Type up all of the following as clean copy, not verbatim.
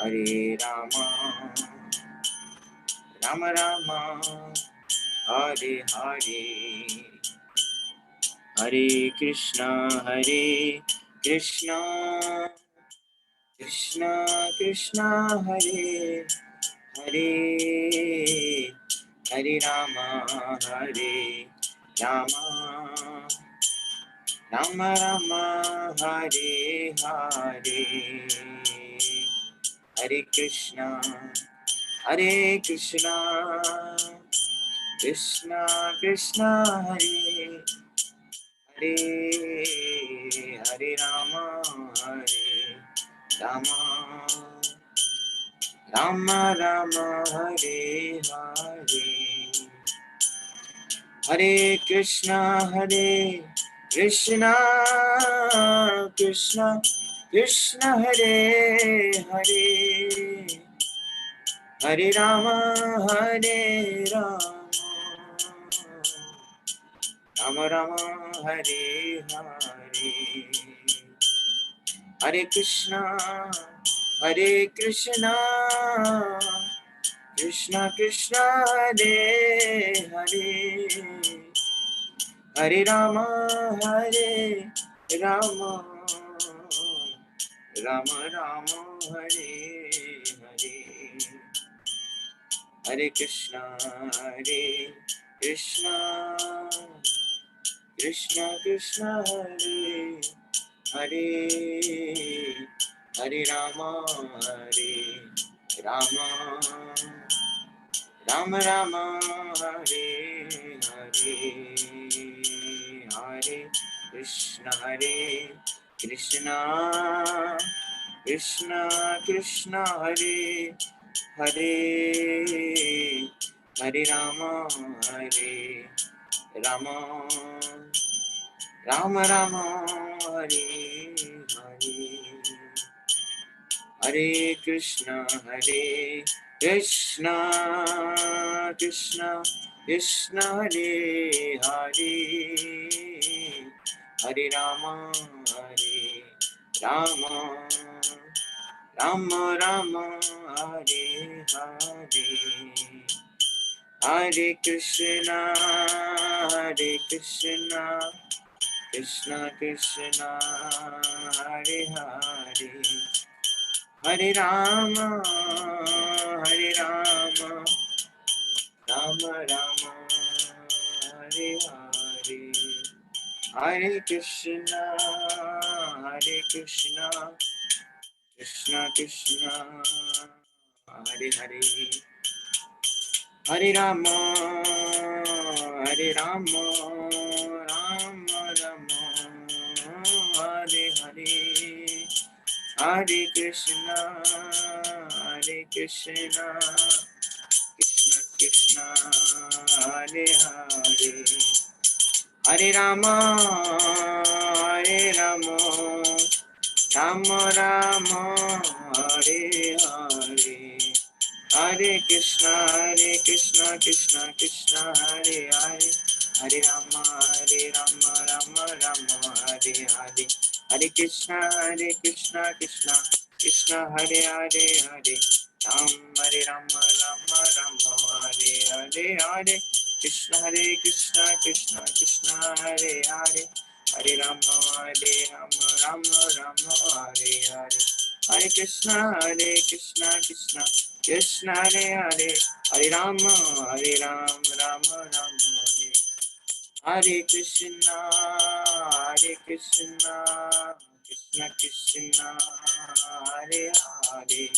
Hare Rama, Rama Rama, Hare Hare, Hare Krishna, Krishna Krishna, Hare Hare, Hare Rama, Rama, Rama Rama, Hare Hare, Hare Krishna, Krishna Krishna, Hare Hare, Hare Rama, Rama, Rama Rama, Hare Hare, Hare Krishna, Krishna Krishna, Hare Hare, Hare Rama, Rama Rama, Hare Hare, Hare Krishna, Krishna Krishna, Hare Hare, Hare Rama, Rama, Rama Rama, Hare Hare, Hare Krishna, Krishna Krishna, Hare Hare, Hare Rama, Rama, Rama Rama, Hare Hare, Hare Krishna, Krishna Krishna, Hare Hare, Hare Rama, Rama, Rama Rama, Hare Hare, Hare Krishna, Krishna Krishna, Hare Hare, Hare Rama, Rama, Rama Rama, Hare Hare, Hare Krishna, Krishna Krishna, Hare Hare, Hare Rama, Rama Rama, Hare Hare, Hare Krishna, Krishna Krishna, Hare Hare, Hare Rama, Rama Rama, Hare Hare, Hare Krishna, Krishna Krishna, Hare Hare, Hare Rama, Rama Rama, Hare Hare, Hare Krishna, Krishna Krishna, Hare Hare, Hare Rama, Rama Rama, Hare Hare, Hare Krishna, Krishna, Hare Hare, Hare Rama, Rama, Hare Hare, Hare Krishna, Krishna, Hare Hare, Hare Rama, Rama, Hare Hare, Hare Krishna, Krishna, Hare Hare, Hare Rama, Rama, Hare Hare Krishna, Krishna Krishna, Hare Hare,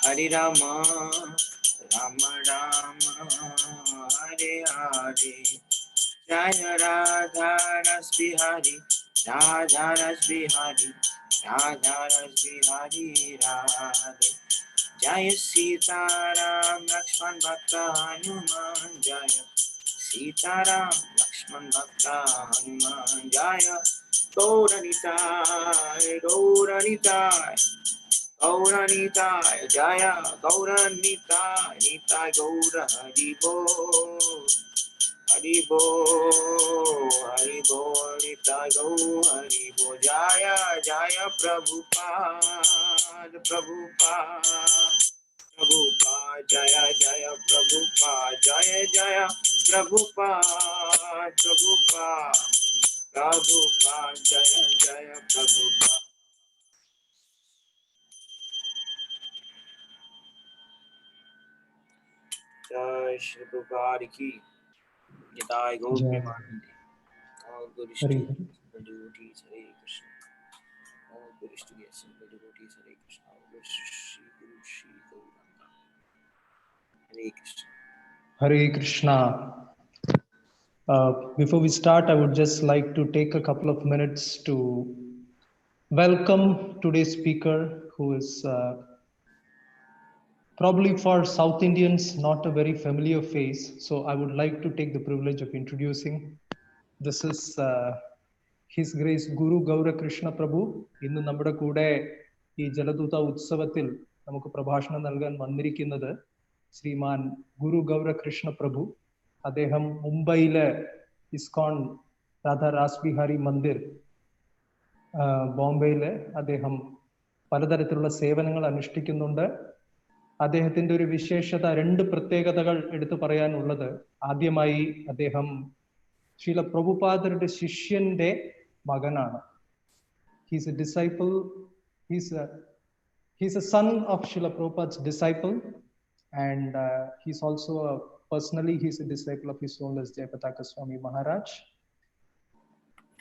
Hare Rama, Rama Rama, Hare Hare, Jaya Radha Ras Bihari, Radha Ras Bihari, Radha Ras Bihari, Radhe, Jaya Sita Ram Lakshman Bhakta Hanuman, Jaya Sita Ram Lakshman Bhakta Hanuman, Jaya Gauranitai, Jaya Gauranitai, Nitai Gaura Haribo, Hari Bol, Nitya Gaur, Hari Bol, Jaya Jaya Prabhupada, Prabhupada, Prabhupada, Jaya Jaya Prabhupada, Jaya Jaya Prabhupada, Prabhupada, Prabhupada, Jaya Jaya Prabhupada. Jai Shri Prabhupada ki, Nitya Gaur Premanandi. All glories to the devotees, Hare Krishna. All glories to the assembled devotees, Hare Krishna. All glories to Shri Guru Shri Gauranga. Hare Krishna. Hare Krishna. Before we start, I would just like to take a couple of minutes to welcome today's speaker, who is probably for South Indians not a very familiar face. So I would like to take the privilege of introducing. This is His Grace Guru Gaura Krishna Prabhu. ഇന്ന് നമ്മുടെ കൂടെ ഈ ജലദൂത ഉത്സവത്തിൽ നമുക്ക് പ്രഭാഷണം നൽകാൻ വന്നിരിക്കുന്നത് ശ്രീമാൻ ഗുരു ഗൗര കൃഷ്ണ പ്രഭു. അദ്ദേഹം മുംബൈയിലെ ഇസ്കോൺ രാധാ രാസ്ബിഹാരി മന്ദിർ, ബോംബെയില് അദ്ദേഹം പലതരത്തിലുള്ള സേവനങ്ങൾ അനുഷ്ഠിക്കുന്നുണ്ട്. അദ്ദേഹത്തിന്റെ ഒരു വിശേഷത, രണ്ട് പ്രത്യേകതകൾ എടുത്തു പറയാനുള്ളത്. ആദ്യമായി അദ്ദേഹം ശ്രീല പ്രഭുപാദരുടെ ശിഷ്യന്റെ മകനാണ്. He's a disciple. He's a son of Srila Prabhupada's disciple, and he's also personally he's a disciple of His Holiness Jayapataka Swami Maharaj.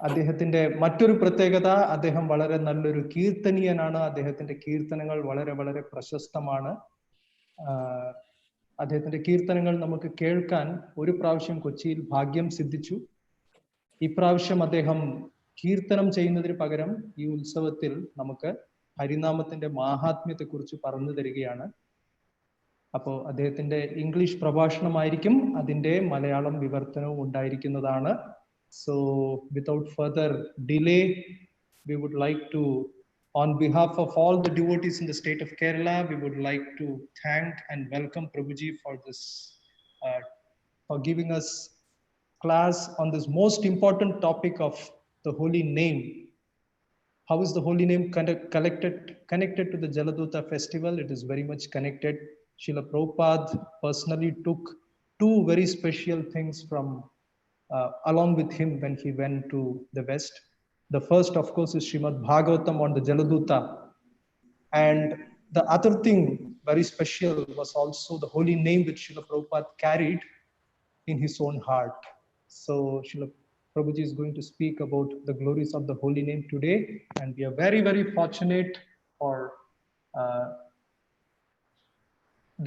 അദ്ദേഹത്തിന്റെ മറ്റൊരു പ്രത്യേകത, അദ്ദേഹം വളരെ നല്ലൊരു കീർത്തനീയനാണ്. അദ്ദേഹത്തിന്റെ കീർത്തനങ്ങൾ വളരെ വളരെ പ്രശസ്തമാണ്. അദ്ദേഹത്തിന്റെ കീർത്തനങ്ങൾ നമുക്ക് കേൾക്കാൻ ഒരു പ്രാവശ്യം കൊച്ചിയിൽ ഭാഗ്യം സിദ്ധിച്ചു. ഇപ്രാവശ്യം അദ്ദേഹം കീർത്തനം ചെയ്യുന്നതിന് പകരം ഈ ഉത്സവത്തിൽ നമുക്ക് ഹരിനാമത്തിന്റെ മാഹാത്മ്യത്തെ കുറിച്ച് പറഞ്ഞു തരികയാണ്. അപ്പോൾ അദ്ദേഹത്തിന്റെ ഇംഗ്ലീഷ് പ്രഭാഷണമായിരിക്കും, അതിന്റെ മലയാളം വിവർത്തനവും ഉണ്ടായിരിക്കുന്നതാണ്. So without further delay, we would like to, on behalf of all the devotees in the state of Kerala, we would like to thank and welcome Prabhuji for this, for giving us class on this most important topic of the holy name. How is the holy name connected to the Jaladuta festival? It is very much connected. Srila Prabhupada personally took two very special things from along with him when he went to the West. The first, of course, is Srimad Bhagavatam on the Jaladuta. And the other thing very special was also the holy name which Srila Prabhupada carried in his own heart. So Srila Prabhuji is going to speak about the glories of the holy name today, and we are very, very fortunate for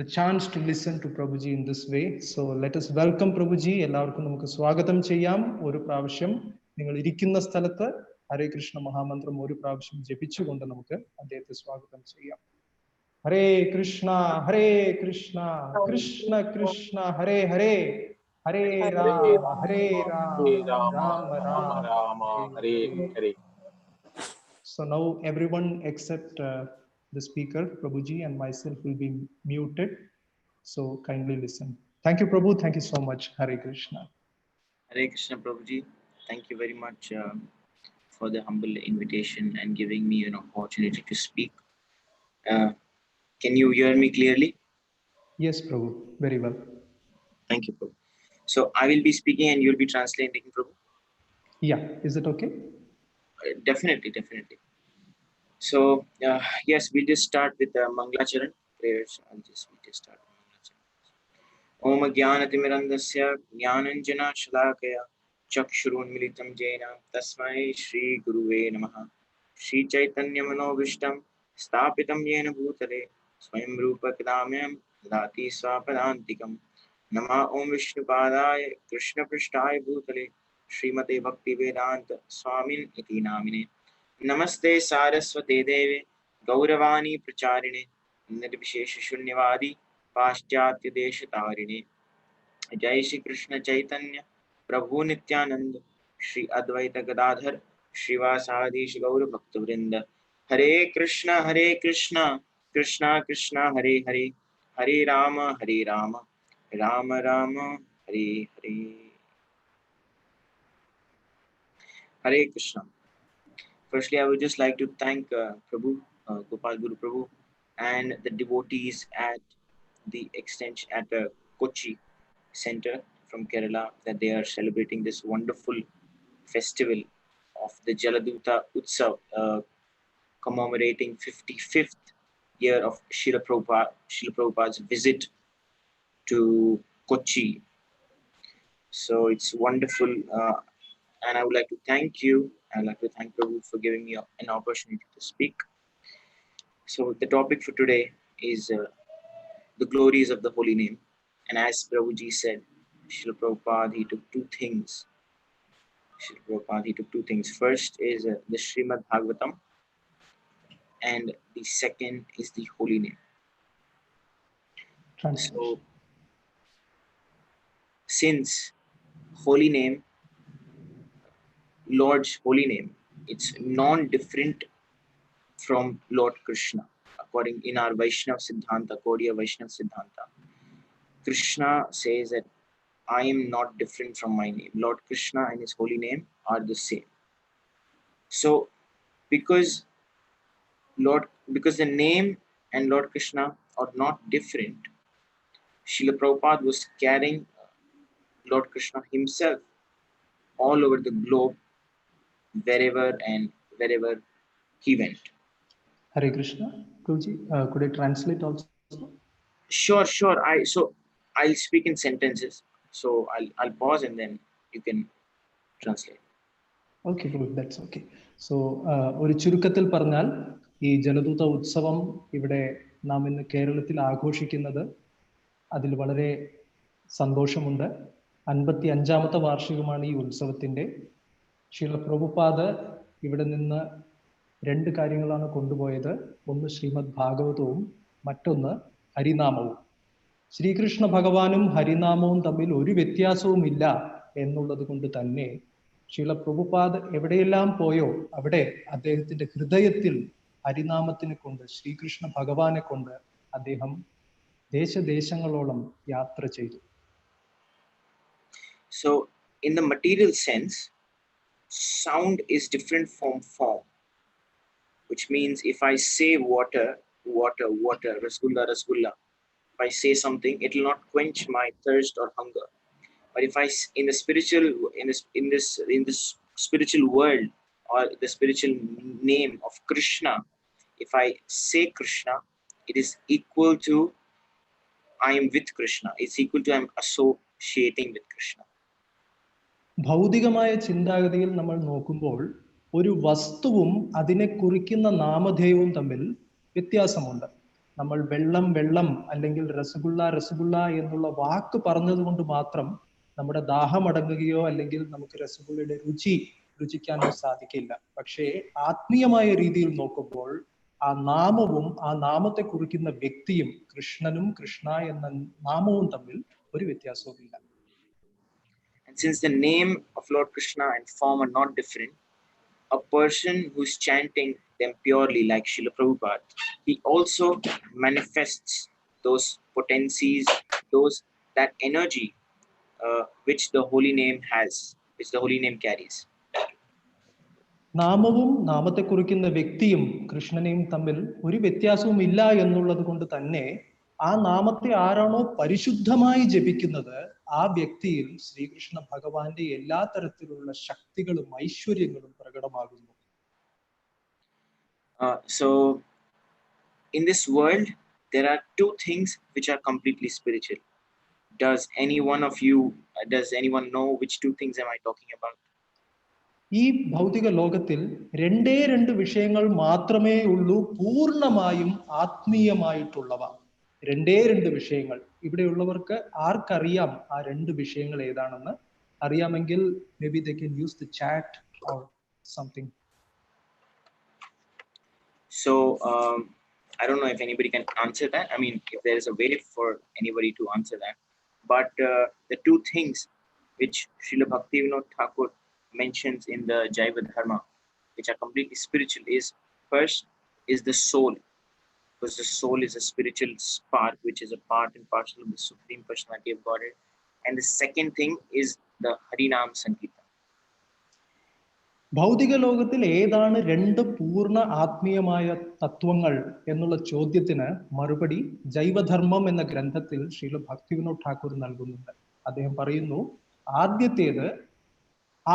the chance to listen to Prabhuji in this way. So let us welcome Prabhuji. എല്ലാവർക്കും നമുക്ക് സ്വാഗതം ചെയ്യാം. ഒരു പ്രാവശ്യം നിങ്ങൾ ഇരിക്കുന്ന സ്ഥലത്ത് ഹരേ കൃഷ്ണ മഹാമന്ത്രം ഒരു പ്രാവശ്യം ജപിച്ചുകൊണ്ട് നമുക്ക് അദ്ദേഹത്തെ സ്വാഗതം ചെയ്യാം. ഹരേ കൃഷ്ണ കൃഷ്ണ കൃഷ്ണ ഹരേ ഹരേ, ഹരേ രാമ രാമ രാമ ഹരേ ഹരേ. So now everyone except the speaker, Prabhuji, and myself will be muted. So kindly listen. Thank you, Prabhu. Thank you so much. Hare Krishna. Hare Krishna, Prabhuji. Thank you very much for the humble invitation and giving me an opportunity to speak. Can you hear me clearly? Yes, Prabhu. Very well. Thank you, Prabhu. So I will be speaking and you'll be translating, Prabhu? Yeah. Is it okay? Definitely. So yes, we just start with the Mangalacharan prayers. We just start with Mangalacharan. Om Jnanatimirandasya Jnananjana Shalakaya Chakshurunmilitam Jena Tasmai Shri Guruve Namaha. Shri Chaitanya Manobhishtam Stapitam Jena Bhutale Swayam Rupa Kadamyam Dati Swapadantikam. Nama Om Vishnupadaya Krishna Prishtaya Bhutale Srimate Bhakti Vedanta Swamin Iti Namine. Namaste Saraswate Deve Gauravani Pracharine Nirvishesha Shunyavadi Paschatya Deshatarine. Jai Shri Krishna Chaitanya Prabhu Nityananda Shri Advaita Gadadhar Shrivasadi Shri Gaura Bhaktavrinda. Hare Krishna Krishna Krishna Hare Hare Hare Rama Rama Rama Hare Hare. Hare Krishna. Firstly, I would just like to thank Prabhu, Gopal Guru Prabhu, and the devotees at the extension at the Kochi Center from Kerala that they are celebrating this wonderful festival of the Jaladuta Utsav, commemorating 55th year of Srila Prabhupada's visit to Kochi. So it's wonderful, and I would like to thank you. I'd like to thank Prabhu for giving me an opportunity to speak. So the topic for today is the glories of the holy name. And as Prabhuji said, Srila Prabhupada, he took two things. Srila Prabhupada, he took two things. First is the Srimad Bhagavatam, and the second is the holy name. Translation. So since holy name, Lord's holy name, it's non-different from Lord Krishna. According in our Vaishnava Siddhanta, Gaudiya Vaishnava Siddhanta, Krishna says that I am not different from my name. Lord Krishna and his holy name are the same. So because the name and Lord Krishna are not different, Srila Prabhupada was carrying Lord Krishna himself all over the globe, wherever he went. Hare Krishna. Prabhuji, could I translate also? Sure. I'll speak in sentences. So I'll pause and then you can translate. Okay good, that's okay. So ഒരു ചുരുക്കത്തിൽ പറഞ്ഞാൽ ഈ ജലദൂത ഉത്സവം ഇവിടെ നാം ഇന്ന് കേരളത്തിൽ ആഘോഷിക്കുന്നത് അതിൽ വളരെ സന്തോഷമുണ്ട്. 55ാമത്തെ വാർഷികമാണ് ഈ ഉത്സവത്തിൻ്റെ. ശ്രീല പ്രഭുപാദ് ഇവിടെ നിന്ന് രണ്ട് കാര്യങ്ങളാണ് കൊണ്ടുപോയത്. ഒന്ന് ശ്രീമദ് ഭാഗവതവും മറ്റൊന്ന് ഹരിനാമവും. ശ്രീകൃഷ്ണ ഭഗവാനും ഹരിനാമവും തമ്മിൽ ഒരു വ്യത്യാസവും ഇല്ല എന്നുള്ളത് കൊണ്ട് തന്നെ ശ്രീല പ്രഭുപാദ് എവിടെയെല്ലാം പോയോ അവിടെ അദ്ദേഹത്തിന്റെ ഹൃദയത്തിൽ ഹരിനാമത്തിനെ കൊണ്ട്, ശ്രീകൃഷ്ണ ഭഗവാനെ കൊണ്ട് അദ്ദേഹം ദേശദേശങ്ങളോളം യാത്ര ചെയ്തു. So in the material sense, sound is different from form, which means if I say water, rasgulla, if I say something, it will not quench my thirst or hunger. But if in the spiritual in this spiritual world, or the spiritual name of Krishna, if I say Krishna, it is equal to I am with Krishna. It's equal to I am associating with Krishna. ഭൗതികമായ ചിന്താഗതിയിൽ നമ്മൾ നോക്കുമ്പോൾ ഒരു വസ്തുവും അതിനെ കുറിക്കുന്ന നാമധേയവും തമ്മിൽ വ്യത്യാസമുണ്ട്. നമ്മൾ വെള്ളം വെള്ളം അല്ലെങ്കിൽ രസഗുള്ള എന്നുള്ള വാക്ക് പറഞ്ഞതുകൊണ്ട് മാത്രം നമ്മുടെ ദാഹം അടങ്ങുകയോ അല്ലെങ്കിൽ നമുക്ക് രസഗുള്ളയുടെ രുചിക്കാനോ സാധിക്കില്ല. പക്ഷേ ആത്മീയമായ രീതിയിൽ നോക്കുമ്പോൾ ആ നാമവും ആ നാമത്തെ കുറിക്കുന്ന വ്യക്തിയും, കൃഷ്ണനും കൃഷ്ണ എന്ന നാമവും തമ്മിൽ ഒരു വ്യത്യാസവുമില്ല. And since the name of Lord Krishna and form are not different, a person who's chanting them purely like Srila Prabhupada, he also manifests those potencies, that energy which the holy name has, which the holy name carries. നാമവും നാമത്തെ കുറിക്കുന്ന വ്യക്തിയും കൃഷ്ണനെയും തമ്മിൽ ഒരു വ്യത്യാസവും ഇല്ല എന്നുള്ളത് കൊണ്ട് തന്നെ ആ നാമത്തെ ആരാണോ പരിശുദ്ധമായി ജപിക്കുന്നത് ആ വ്യക്തിയിൽ ശ്രീകൃഷ്ണ ഭഗവാന്റെ എല്ലാ തരത്തിലുള്ള ശക്തികളും ഐശ്വര്യങ്ങളും പ്രകടമാകുന്നു. So in this world there are two things which are completely spiritual. Does anyone know which two things am I talking about? ഈ ഭൗതിക ലോകത്തിൽ രണ്ട് വിഷയങ്ങൾ മാത്രമേ ഉള്ളൂ പൂർണ്ണമായും ആത്മീയമായിട്ടുള്ളവ. രണ്ട് വിഷയങ്ങൾ. ഇവിടെയുള്ളവർക്ക് ആർക്കറിയാം ആ രണ്ട് വിഷയങ്ങൾ ഏതാണെന്ന്? അറിയാമെങ്കിൽ may be they can use the chat or something. So I don't know if anybody can answer that. I mean, if there is a way for anybody to answer that. But the two things which Srila Bhaktivinoda Thakur mentions in the Jaiva Dharma, which are completely spiritual, is first is the soul, because the soul is a spiritual spark, which is a part and parcel of the Supreme Personality of Godhead. And the second thing is the Harinam Sankirtan. ഭൗതിക ലോകത്തിൽ ഏതാണ് രണ്ട് പൂർണ്ണ ആത്മീയമായ തത്വങ്ങൾ എന്നുള്ള ചോദ്യത്തിന് മറുപടി ജൈവധർമ്മം എന്ന ഗ്രന്ഥത്തിൽ ശ്രീല ഭക്തിവിനോദ് ഠാക്കൂർ നൽകുന്നുണ്ട്. അദ്ദേഹം പറയുന്നു, ആദ്യത്തേത്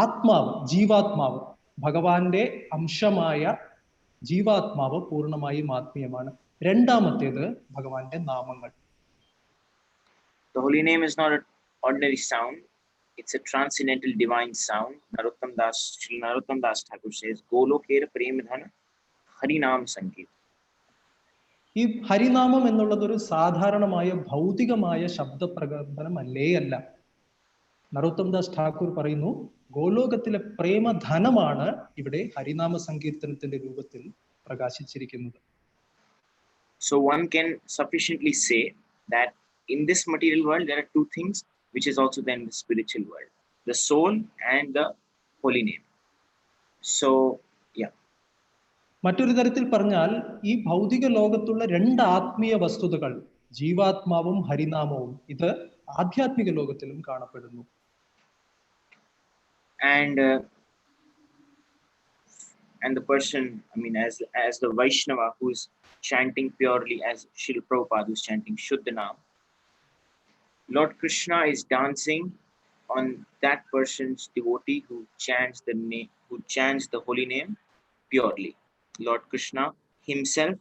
ആത്മാവ്, ജീവാത്മാവ്, ഭഗവാന്റെ അംശമായ ജീവാത്മാവ് പൂർണ്ണമായും ആത്മീയമാണ്. രണ്ടാമത്തേത് ഭഗവാന്റെ നാമങ്ങൾ. The holy name is not an ordinary sound. It's a transcendental divine sound. Sri Narottam Das Thakur says, Golokera Premdhana Harinam Sangeet. ഈ ഹരിനാമം എന്നുള്ളത് ഒരു സാധാരണമായ ഭൗതികമായ ശബ്ദപ്രകമ്പനമല്ലേ അല്ല. നരോത്തം ദാസ് ഠാക്കൂർ പറയുന്നു, ഗോലോകത്തിലെ പ്രേമധനമാണ് ഇവിടെ ഹരിനാമ സങ്കീർത്തനത്തിന്റെ രൂപത്തിൽ പ്രകാശിച്ചിരിക്കുന്നത്. So one can sufficiently say that in this material world there are two things which is also then the spiritual world, the soul and the holy name. So yeah. മറ്റൊരു തരത്തിൽ പറഞ്ഞാൽ ഈ ഭൗതിക ലോകത്തുള്ള രണ്ട് ആത്മീയ വസ്തുതകൾ, ജീവാത്മാവും ഹരിനാമവും, ഇത് ആധ്യാത്മിക ലോകത്തിലും കാണപ്പെടുന്നു. And the person, I mean, as the Vaishnava who is chanting purely, as Srila Prabhupada who is chanting Shuddhanam, Lord Krishna is dancing on that person's devotee who chants the name, who chants the holy name purely. Lord Krishna himself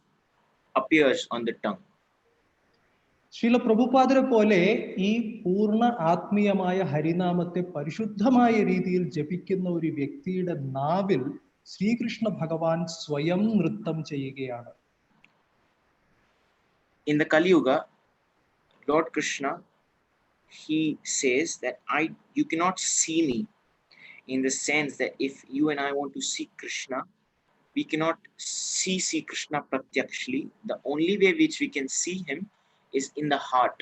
appears on the tongue. Srila പ്രഭുപാദരെ പോലെ ഈ പൂർണ്ണ ആത്മീയമായ ഹരിനാമത്തെ പരിശുദ്ധമായ രീതിയിൽ ജപിക്കുന്ന ഒരു വ്യക്തിയുടെ നാവിൽ ശ്രീകൃഷ്ണ ഭഗവാൻ സ്വയം നൃത്തം ചെയ്യുകയാണ്. In the Kali Yuga, Lord Krishna, he says that you cannot see me, in the sense that if you and I want to see Krishna, we cannot see Krishna pratyakshli. The only way which we can see him is in the heart.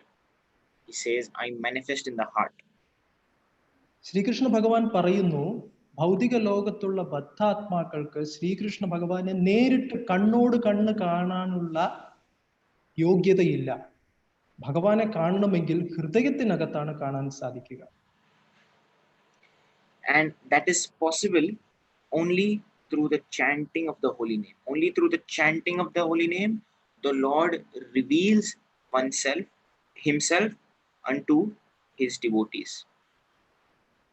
He says, I manifest in the heart. Sreekrishna ഭഗവാൻ പറയുന്നു, ഭൗതിക ലോകത്തുള്ള ബദ്ധാത്മാക്കൾക്ക് ശ്രീകൃഷ്ണ ഭഗവാനെ നേരിട്ട് കണ്ണോട് കണ്ണ് കാണാനുള്ള യോഗ്യതയില്ല. ഭഗവാനെ കാണണമെങ്കിൽ ഹൃദയത്തിനകത്താണ് കാണാൻ സാധിക്കുക. And that is possible only through the chanting of the holy name. Only through the chanting of the holy name, the Lord reveals himself unto his devotees.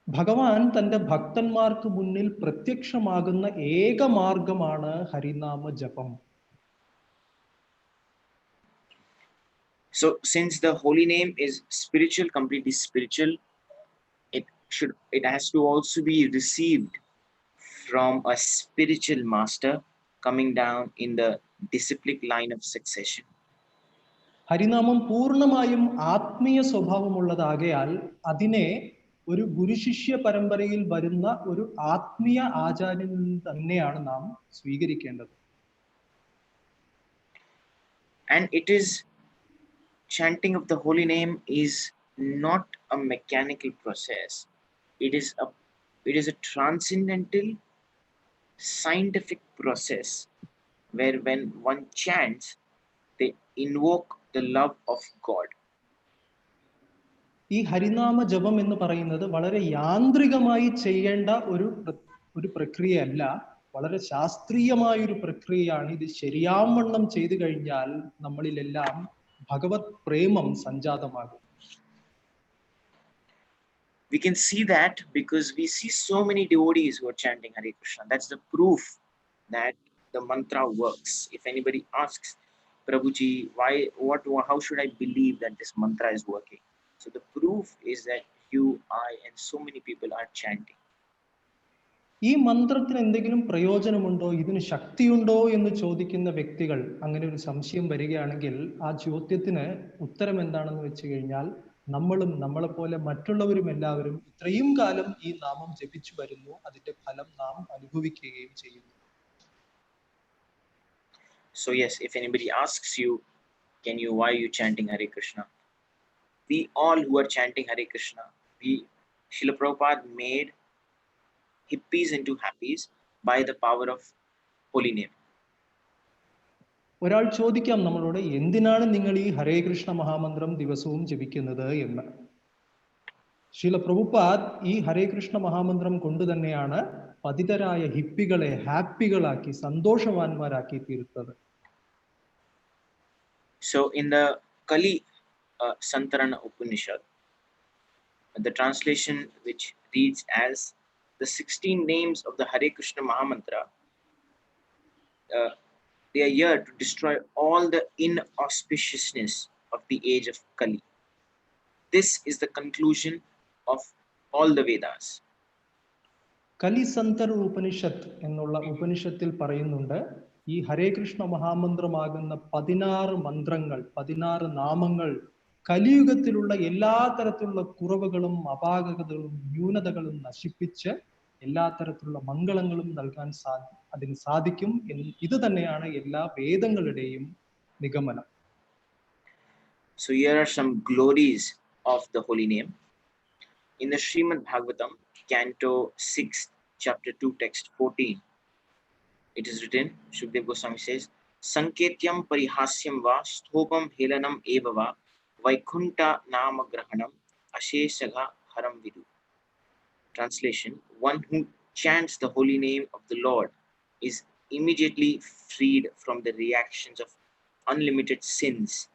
ഭഗവാൻ തന്റെ ഭക്തന്മാർക്ക് മുന്നിൽ പ്രത്യക്ഷമാകുന്ന ഏക മാർഗമാണ് ഹരിനാമ ജപം. So since the holy name is spiritual, completely spiritual, it has to also be received from a spiritual master coming down in the disciplic line of succession. ഹരിനാമം പൂർണ്ണമായും ആത്മീയ സ്വഭാവമുള്ളതാകയാൽ അതിനെ ഒരു ഗുരുശിഷ്യ പരമ്പരയിൽ വരുന്ന ഒരു ആത്മീയ ആചാര്യനിൽ തന്നെയാണ് നാം സ്വീകരിക്കേണ്ടത്. And it is chanting of the holy name is not a mechanical process. It is a transcendental scientific process where when one chants, they invoke the love of God. ഈ ഹരിനാമ ജപം എന്ന് പറയുന്നത് വളരെ യാന്ത്രികമായി ചെയ്യേണ്ട ഒരു പ്രക്രിയയല്ല, വളരെ ശാസ്ത്രീയമായ ഒരു പ്രക്രിയയാണ്. ഇത് ശരിയാവണ്ണം ചെയ്തു കഴിഞ്ഞാൽ നമ്മളിലെല്ലാം ഭഗവത് പ്രേമം സംജാതമാകും. We can see that because we see so many devotees who are chanting Hare Krishna. That's the proof that the mantra works. If anybody asks, Prabhuji, how should I believe that this mantra is working? So the proof is that you, I, and so many people are chanting. ഈ മന്ത്രത്തിന് എന്തെങ്കിലും പ്രയോജനമുണ്ടോ, ഇതിന് ശക്തിയുണ്ടോ എന്ന് ചോദിക്കുന്ന വ്യക്തികൾ, അങ്ങനെ ഒരു സംശയം വരികയാണെങ്കിൽ ആ ചോദ്യത്തിന് ഉത്തരം എന്താണെന്ന് വെച്ച് കഴിഞ്ഞാൽ, നമ്മളും നമ്മളെപ്പോലെ മറ്റുള്ളവരും എല്ലാവരും ഇത്രയും കാലം ഈ നാമം ജപിച്ചു വരുന്നു, അതിന്റെ ഫലം നാം അനുഭവിക്കുകയും ചെയ്യുന്നു. So yes, if anybody asks you, why are you chanting Hare Krishna? We all who are chanting Hare Krishna, Srila Prabhupada made hippies into happies by the power of holy name. ഒരാൾ ചോദിക്കാം നമ്മളോട്, എന്തിനാണ് നിങ്ങൾ ഈ ഹരേ കൃഷ്ണ മഹാമന്ത്രം ദിവസവും ജപിക്കുന്നത് എന്ന്. ശ്രീല പ്രഭുപാദ് ഈ ഹരേ കൃഷ്ണ മഹാമന്ത്രം കൊണ്ട് തന്നെയാണ് പതിതരായ ഹിപ്പികളെ ഹാപ്പികളാക്കി സന്തോഷവാന്മാരാക്കി തീർത്തത്. So in the Kali Santarana Upanishad, the translation which reads as the 16 names of the Hare Krishna Mahamantra, they are here to destroy all the inauspiciousness of the age of Kali. This is the conclusion of all the Vedas. കലിസന്തർ ഉപനിഷത്ത് എന്നുള്ള ഉപനിഷത്തിൽ പറയുന്നുണ്ട്, ഈ ഹരേ കൃഷ്ണ മഹാമന്ത്രമാകുന്ന 16 മന്ത്രങ്ങൾ, 16 നാമങ്ങൾ കലിയുഗത്തിലുള്ള എല്ലാ തരത്തിലുള്ള കുറവുകളും അപാകതകളും ന്യൂനതകളും നശിപ്പിച്ച് എല്ലാ തരത്തിലുള്ള മംഗളങ്ങളും നൽകാൻ അതിന് സാധിക്കും. ഇത് തന്നെയാണ് എല്ലാ വേദങ്ങളുടെയും നിഗമനം. So here are some glories of the holy name. In the Srimad Bhagavatam, Canto 6, Chapter 2, Text 14, it is written, Shukdev Goswami says, Sanketyam parihasyam va sthopam helanam eva va vaikunta nama grahanam asheshaga haram vidu. Translation: one who chants the holy name of the Lord is immediately freed from the reactions of unlimited sins,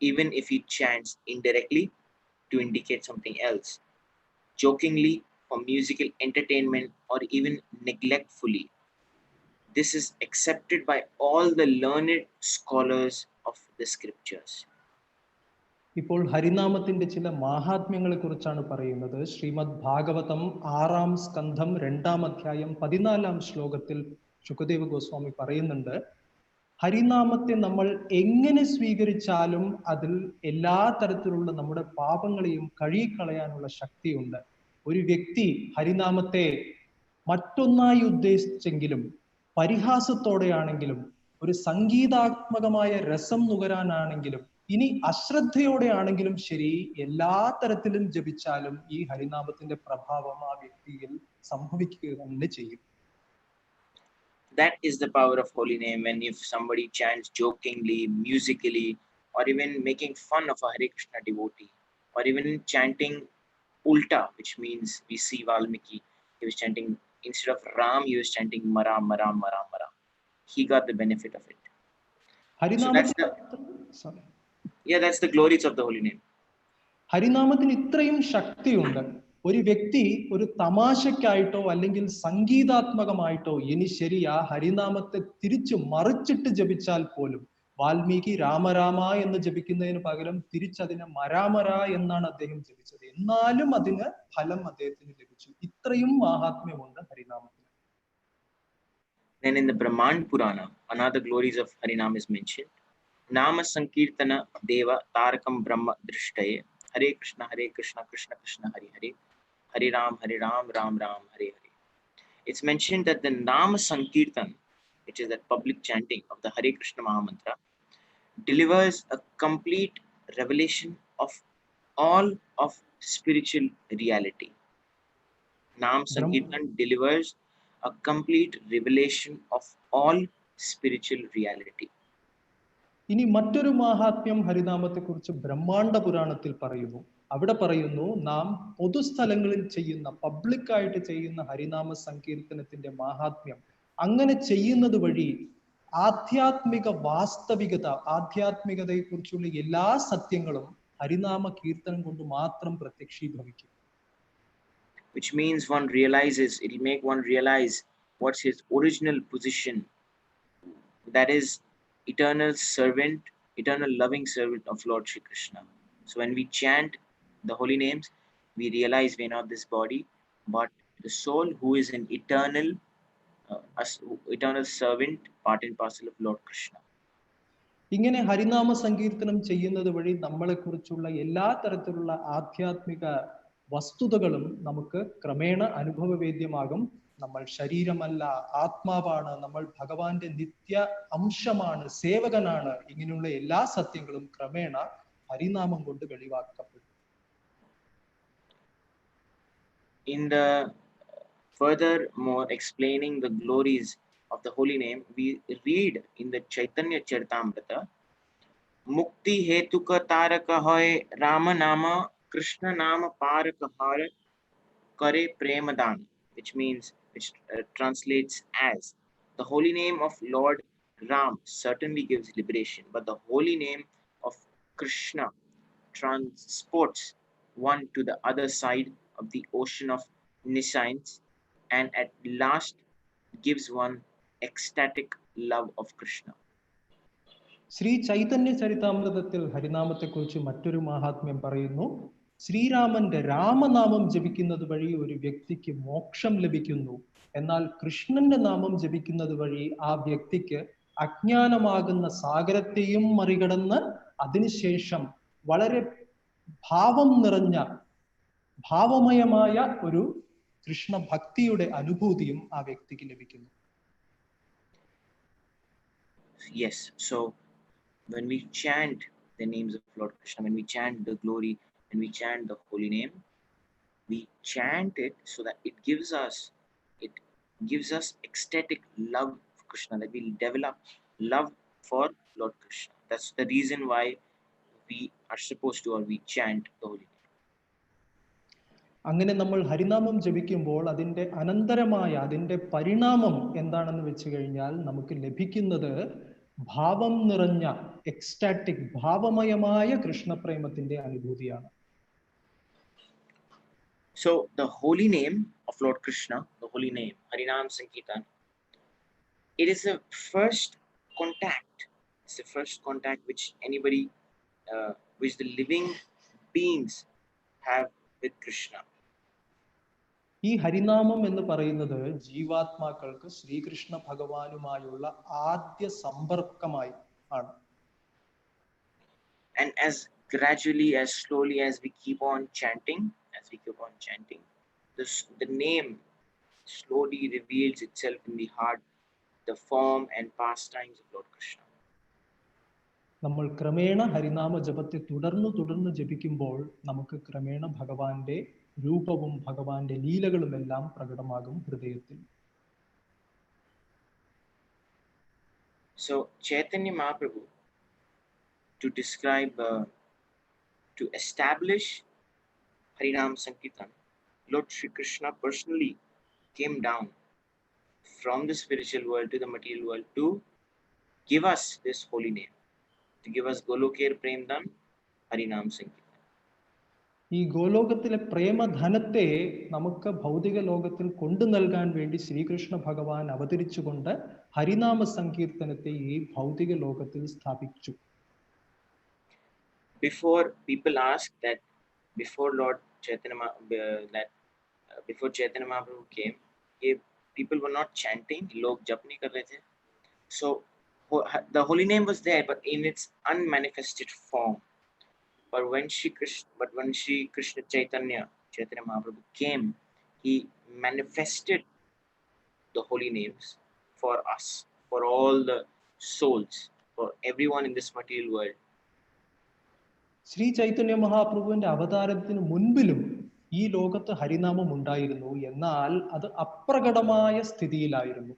even if he chants indirectly to indicate something else, jokingly, for musical entertainment, or even neglectfully. This is accepted by all the learned scholars of the scriptures. ഇപ്പോൾ ഹരിനാമത്തിന്റെ ചില മഹാത്മ്യങ്ങളെ കുറിച്ചാണ് പറയുന്നത്. ശ്രീമദ് ഭാഗവതം 6-ാം സ്കന്ധം 2-ാം അധ്യായം 14-ാം ശ്ലോകത്തിൽ ശുകദേവ ഗോസ്വാമി പറയുന്നുണ്ട്, ഹരിനാമത്തെ നമ്മൾ എങ്ങനെ സ്വീകരിച്ചാലും അതിൽ എല്ലാ തരത്തിലുള്ള നമ്മുടെ പാപങ്ങളെയും കഴുകിക്കളയാനുള്ള ശക്തിയുണ്ട്. ഒരു വ്യക്തി ഹരിനാമത്തെ മറ്റൊന്നായി ഉദ്ദേശിച്ചെങ്കിലും, പരിഹാസത്തോടെയാണെങ്കിലും, ഒരു സംഗീതാത്മകമായ രസം നുകരാനാണെങ്കിലും, ഇനി അശ്രദ്ധയോടെയാണെങ്കിലും ശരി, എല്ലാ തരത്തിലും ജപിച്ചാലും ഈ ഹരിനാമത്തിന്റെ പ്രഭാവം ആ വ്യക്തിയിൽ സംഭവിക്കുക തന്നെ ചെയ്യും. That is the power of holy name. And if somebody chants jokingly, musically, or even making fun of a Hare Krishna devotee, or even chanting ulta, which means we see Valmiki, he was chanting, instead of Ram, he was chanting Mara, Mara, Mara, Mara. He got the benefit of it. So that's the glories of the holy name. ഹരിനാമത്തിന് ഇത്രയും ശക്തിയുണ്ട്. ഒരു വ്യക്തി ഒരു തമാശക്കായിട്ടോ അല്ലെങ്കിൽ സംഗീതാത്മകമായിട്ടോ ഇനി ശരി ആ ഹരിനാമത്തെ തിരിച്ചു മറിച്ചിട്ട് ജപിച്ചാൽ പോലും, വാൽമീകി രാമരാമ എന്ന് ജപിക്കുന്നതിന് പകരം തിരിച്ചതിനെ മരാമര എന്നാണ് അദ്ദേഹം ജപിച്ചത്, എന്നാലും അതിന് ഫലം അദ്ദേഹത്തിന് ലഭിച്ചു. ഇത്രയും മാഹാത്മ്യമുണ്ട് ഹരിനാമത്തിന്. Then in the Brahman Purana, another glories of Harinam is mentioned. Nama Sankirtana Deva Tarakam Brahma Drishtaye Hare Krishna Krishna Krishna Hare Hare Hare Ram Ram Ram Hare Hare. It's mentioned that the Nama Sankirtan, which is that public chanting of the Hare Krishna Mahamantra, delivers a complete revelation of all of spiritual reality. Nam Sankirtan delivers a complete revelation of all spiritual reality. ഇനി മറ്റൊരു മഹാത്മ്യം ഹരിനാമത്തെ കുറിച്ച് ബ്രഹ്മാണ്ഡ പുരാണത്തിൽ പറയുന്നു. അവിടെ പറയുന്നു, നാം പൊതുസ്ഥലങ്ങളിൽ ചെയ്യുന്ന, പബ്ലിക്കായിട്ട് ചെയ്യുന്ന ഹരിനാമ സങ്കീർത്തനത്തിന്റെ മഹാത്മ്യം, അങ്ങനെ ചെയ്യുന്നത് വഴി ആധ്യാത്മിക വാസ്തവികത, ആധ്യാത്മികതയെ കുറിച്ചുള്ള എല്ലാ സത്യങ്ങളും ഹരിനാമ കീർത്തനം കൊണ്ട് മാത്രം പ്രത്യക്ഷീഭവിക്കും. Which means one realizes, it will make one realize what's his original position, that is eternal servant, eternal loving servant of Lord Shri Krishna. So when we chant the holy names, we realize we are not this body, but the soul who is an eternal servant, part and parcel of Lord Krishna. ഇങ്ങനെ ഹരിനാമ സങ്കീർത്തനം ചെയ്യുന്നത് വഴി നമ്മളെ കുറിച്ചുള്ള എല്ലാ തരത്തിലുള്ള ആധ്യാത്മിക വസ്തുതകളും നമുക്ക് ക്രമേണ അനുഭവവേദ്യമാകും. നമ്മൾ ശരീരമല്ല, ആത്മാവാണ്, നമ്മൾ ഭഗവാന്റെ നിത്യ അംശമാണ്, സേവകനാണ്, ഇങ്ങനെയുള്ള എല്ലാ സത്യങ്ങളും ക്രമേണ ഹരിനാമം കൊണ്ട് വെളിവാക്കപ്പെടും. In the furthermore explaining the glories of the holy name, we read in the Chaitanya Charitamrita, Mukti hetuka taraka hoy Rama nama Krishna nama paraka har kare premadan, which means which translates as the holy name of Lord Ram certainly gives liberation, but the holy name of Krishna transports one to the other side of the ocean of nescience and at last gives one ecstatic love of Krishna. Shri Chaitanya ചരിതാമൃതത്തിൽ ഹരിനാമത്തെക്കുറിച്ച് മറ്റൊരു മഹാത്മ്യം പറയുന്നു. ശ്രീരാമന്റെ രാമനാമം ജപിക്കുന്നത് വഴി ഒരു വ്യക്തിക്ക് മോക്ഷം ലഭിക്കുന്നു. എന്നാൽ കൃഷ്ണന്റെ നാമം ജപിക്കുന്നത് വഴി ആ വ്യക്തിക്ക് അജ്ഞാനമാകുന്ന സാഗരത്തെയും മറികടന്ന് അതിനുശേഷം വളരെ ഭാവം നിറഞ്ഞ ഭാവമയമായ ഒരു കൃഷ്ണ ഭക്തിയുടെ അനുഭൂതിയും ആ വ്യക്തിക്ക് ലഭിക്കുന്നു. Yes, so when we chant the names of Lord Krishna, when we chant the glory, when we chant the holy name, we chant it so that it gives us ecstatic love for Krishna, that we'll develop love for Lord Krishna. That's the reason why we are supposed to, or we chant the holy name. അങ്ങനെ നമ്മൾ ഹരിനാമം ജപിക്കുമ്പോൾ അതിൻ്റെ അനന്തരമായ അതിൻ്റെ പരിണാമം എന്താണെന്ന് വെച്ച് കഴിഞ്ഞാൽ നമുക്ക് ലഭിക്കുന്നത് ഭാവം നിറഞ്ഞ എക്സ്റ്റാറ്റിക് ഭാവമയമായ കൃഷ്ണപ്രേമത്തിന്റെ അനുഭൂതിയാണ്. So the holy name of Lord Krishna, the holy name, Harinam Sankirtan, it is the first contact. It's the first contact which anybody, which the living beings have with Krishna. ഈ ഹരിനാമം എന്ന് പറയുന്നത് ജീവാത്മാക്കൾക്ക് ശ്രീകൃഷ്ണ ഭഗവാനുമായുള്ള ആദ്യ സമ്പർക്കമായി ആണ്. And as gradually, as slowly as we keep on chanting, the name slowly reveals itself in the heart, the form and pastimes of Lord Krishna. നമ്മൾ ക്രമേണ ഹരിനാമ ജപത്തെ തുടർന്ന് ജപിക്കുമ്പോൾ നമുക്ക് ക്രമേണ ഭഗവാന്റെ രൂപവും ഭഗവാന്റെ ലീലകളും എല്ലാം പ്രകടമാകും ഹൃദയത്തിൽ. So Chaitanya Mahaprabhu, to describe, to establish Harinam Sankirtan, Lord Shri Krishna personally came down from the spiritual world to the material world to give us this holy name, to give us Golokir Premdhan Harinam Sankirtan. ഈ ഗോലോകത്തിലെ പ്രേമധനത്തെ നമുക്ക് ഭൗതിക ലോകത്തിൽ കൊണ്ടു നൽകാൻ വേണ്ടി ശ്രീകൃഷ്ണ ഭഗവാൻ അവതരിച്ചുകൊണ്ട് ഹരിനാമ സങ്കീർത്തനത്തെ ഈ ഭൗതിക ലോകത്തിൽ സ്ഥാപിച്ചു. Before people ask that, before Lord Chaitanya Mahaprabhu came, people were not chanting, log jap nahi kar rahe the. So the holy name was there, but in its unmanifested form. But when Shri Krishna Chaitanya Mahaprabhu came, he manifested the holy names for us, for all the souls, for everyone in this material world. Shri Chaitanya മഹാപ്രഭുവിന്റെ അവതാരത്തിന് മുൻപിലും ഈ ലോകത്ത് ഹരിനാമം ഉണ്ടായിരുന്നു. എന്നാൽ അത് അപ്രകടമായ സ്ഥിതിയിലായിരുന്നു.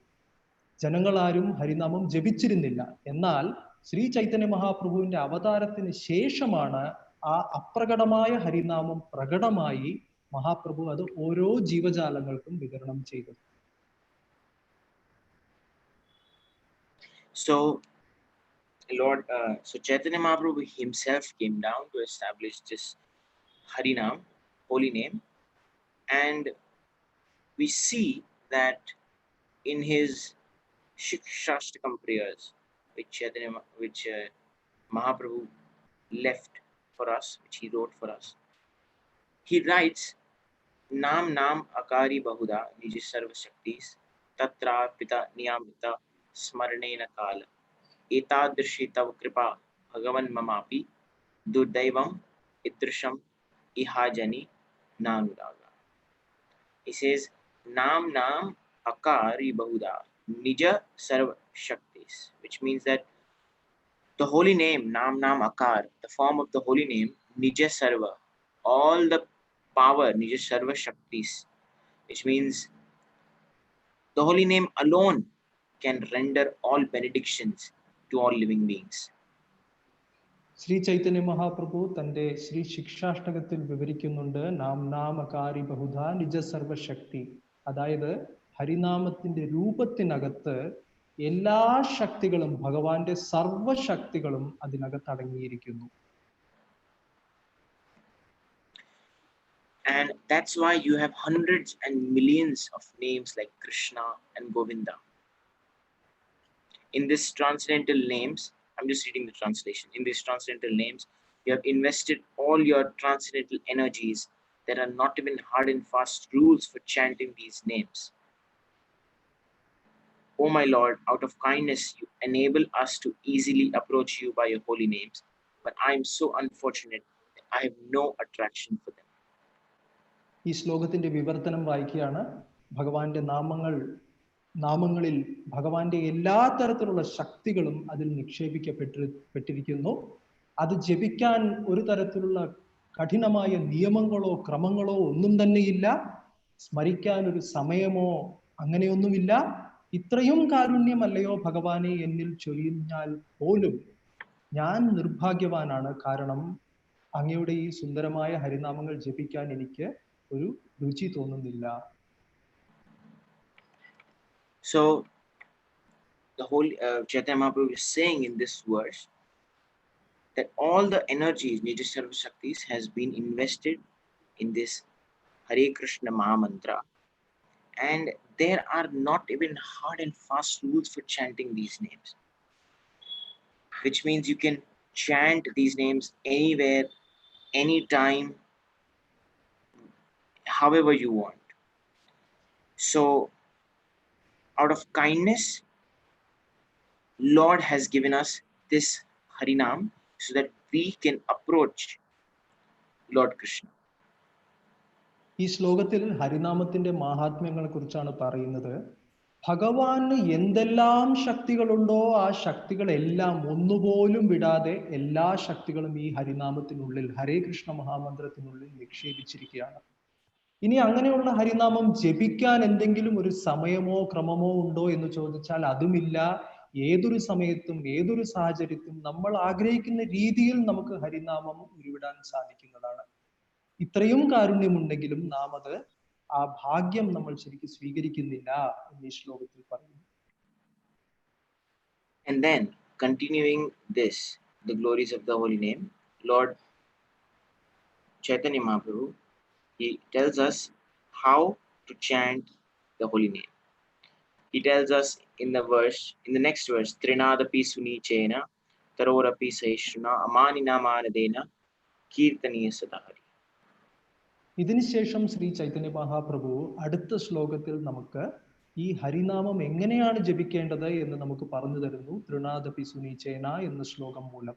ജനങ്ങളാരും ഹരിനാമം ജപിച്ചിരുന്നില്ല. എന്നാൽ ശ്രീ ചൈതന്യ മഹാപ്രഭുവിന്റെ അവതാരത്തിന് ശേഷമാണ് ആ അപ്രകടമായ ഹരിനാമം പ്രകടമായി മഹാപ്രഭു അത് ഓരോ ജീവജാലങ്ങൾക്കും വിതരണം ചെയ്തത്. So Chaitanya Mahaprabhu himself came down to establish this Harinam, holy name, and we see that in his Shikshashtakam prayers, which Mahaprabhu left for us, which he wrote for us, he writes, Nam Nam Akari Bahuda Niji Sarva Shaktis Tatra Pita Niyamita Smaranena Kala Etadrishi Tav Kripa Bhagavan Mamapi Durdaivam Idrisham Ihajani Nanuraga. He says, Nam Nam Akari Bahuda Nija Sarva Shaktis, which means that the holy name, Nam Nam Akar, the form of the holy name, Nija Sarva, all the power, Nija Sarva Shaktis, which means the holy name alone can render all benedictions to all living beings. Shri Chaitanya Mahaprabhu തന്റെ ശ്രീ ശിക്ഷാഷ്ടകത്തിൽ വിവരിക്കുന്നുണ്ട്, നാം നാം അകാരി ബഹുധ നിജ സർവശക്തി. അതായത് ഹരിനാമത്തിന്റെ രൂപത്തിനകത്ത് എല്ലാ ശക്തികളും, ഭഗവാന്റെ സർവശക്തികളും അതിനകത്ത് അടങ്ങിയിരിക്കുന്നു. And that's why you have hundreds and millions of names like Krishna and Govinda. In this transcendental names, I'm just reading the translation. In these transcendental names, you have invested all your transcendental energies. There are not even hard and fast rules for chanting these names. Oh my Lord, out of kindness, you enable us to easily approach you by your holy names. But I am so unfortunate that I have no attraction for them. ഈ ശ്ലോകത്തിന്റെ വിവർത്തനം വായിക്കുകയാണ്. ഭഗവാന്റെ നാമങ്ങളിൽ ഭഗവാന്റെ എല്ലാ തരത്തിലുള്ള ശക്തികളും അതിൽ നിക്ഷേപിക്കപ്പെട്ടിരിക്കുന്നു. അത് ജപിക്കാൻ ഒരു തരത്തിലുള്ള കഠിനമായ നിയമങ്ങളോ ക്രമങ്ങളോ ഒന്നും തന്നെയില്ല. സ്മരിക്കാൻ ഒരു സമയമോ അങ്ങനെയൊന്നുമില്ല. ഇത്രയും കാരുണ്യമല്ലയോ ഭഗവാനെ എന്നിൽ ചൊരിഞ്ഞാൽ പോലും ഞാൻ നിർഭാഗ്യവാനാണ്. കാരണം അങ്ങയുടെ ഈ സുന്ദരമായ ഹരിനാമങ്ങൾ ജപിക്കാൻ എനിക്ക് ഒരു രുചി തോന്നുന്നില്ല. So the whole Chaitanya Mahaprabhu is saying in this verse that all the energies, Nija Sarva Shaktis, has been invested in this Hare Krishna Mahamantra. And there are not even hard and fast rules for chanting these names. Which means you can chant these names anywhere, anytime, however you want. So, out of kindness, Lord has given us this Harinam so that we can approach Lord Krishna. ഈ ശ്ലോകത്തിൽ ഹരിനാമത്തിന്റെ മഹാത്മ്യങ്ങളെ കുറിച്ചാണ് പറയുന്നത്. ഭഗവാന് എന്തെല്ലാം ശക്തികളുണ്ടോ ആ ശക്തികളെല്ലാം ഒന്നുപോലും വിടാതെ എല്ലാ ശക്തികളും ഈ ഹരിനാമത്തിനുള്ളിൽ, ഹരേ കൃഷ്ണ മഹാമന്ത്രത്തിനുള്ളിൽ നിക്ഷേപിച്ചിരിക്കുകയാണ്. ഇനി അങ്ങനെയുള്ള ഹരിനാമം ജപിക്കാൻ എന്തെങ്കിലും ഒരു സമയമോ ക്രമമോ ഉണ്ടോ എന്ന് ചോദിച്ചാൽ അതുമില്ല. ഏതൊരു സമയത്തും ഏതൊരു സാഹചര്യത്തിലും നമ്മൾ ആഗ്രഹിക്കുന്ന രീതിയിൽ നമുക്ക് ഹരിനാമം ഉരുവിടാൻ സാധിക്കുന്നതാണ്. ഇത്രയും കാരുണ്യമുണ്ടെങ്കിലും നാം അത്, ആ ഭാഗ്യം നമ്മൾ ശരിക്കും സ്വീകരിക്കുന്നില്ല എന്ന് ഈ ശ്ലോകത്തിൽ പറയുന്നു. And then continuing this, the glories of the holy name, Lord Chaitanya Mahaprabhu, he tells us how to chant the holy name. He tells us in the next verse, Trinadapi Sunichena, Tarorapi Sahishruna, Amanina Manadena, Kirtaniya Sadahari. ഇതിനുശേഷം ശ്രീ ചൈതന്യ മഹാപ്രഭു അടുത്ത ശ്ലോകത്തിൽ നമുക്ക് ഈ ഹരിനാമം എങ്ങനെയാണ് ജപിക്കേണ്ടത് എന്ന് നമുക്ക് പറഞ്ഞു തരുന്നു. തൃണാദപി സുനീചേന എന്ന ശ്ലോകം മൂലം.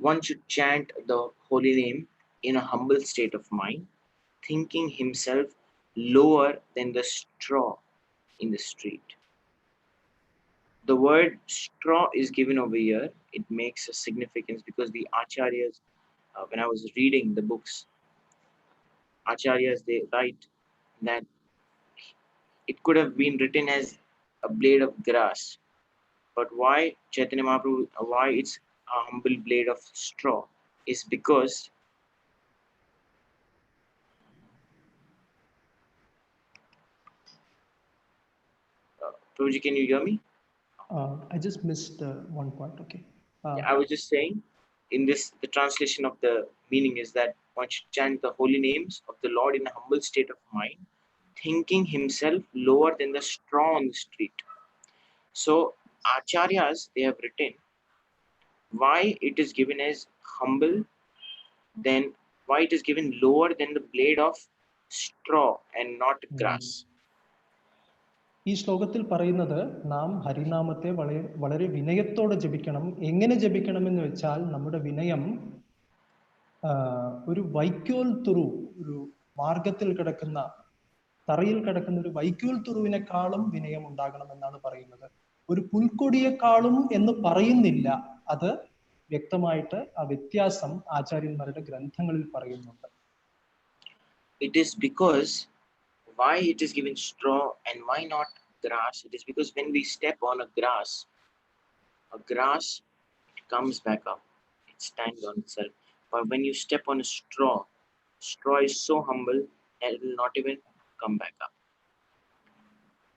One should chant the holy name in a humble state of mind, thinking himself lower than the straw in the street. The word straw is given over here. It makes a significance because the acharyas, when I was reading the books, acharyas, they write that it could have been written as a blade of grass. But why Chaitanya Mahaprabhu, why it's a humble blade of straw is because Prabhuji, can you hear me? I just missed one part. Okay. I was just saying, in this, the translation of the meaning is that one should chant the holy names of the Lord in a humble state of mind, thinking himself lower than the straw on the street. So, acharyas, they have written why it is given as humble, then why it is given lower than the blade of straw and not grass. ഈ ശ്ലോകത്തിൽ പറയുന്നത് നാം ഹരിനാമത്തെ വളരെ വിനയത്തോടെ ജപിക്കണം. എങ്ങനെ ജപിക്കണമെന്ന് വെച്ചാൽ നമ്മുടെ വിനയം ഒരു വൈക്കോൽ തുറു, ഒരു മാർഗത്തിൽ കിടക്കുന്ന, തറയിൽ കിടക്കുന്ന ഒരു വൈക്കോൽ തുറുവിനെക്കാളും വിനയം ഉണ്ടാകണമെന്നാണ് പറയുന്നത്. ഒരു പുൽക്കൊടിയെക്കാളും എന്ന് പറയുന്നില്ല. അത് വ്യക്തമായിട്ട് ആ വ്യത്യാസം ആചാര്യന്മാരുടെ ഗ്രന്ഥങ്ങളിൽ പറയുന്നുണ്ട്. It is because why it is given straw and why not grass? It is because when we step on a grass it comes back up, it stands on itself. But when you step on a straw straw is so humble that it will not even come back up.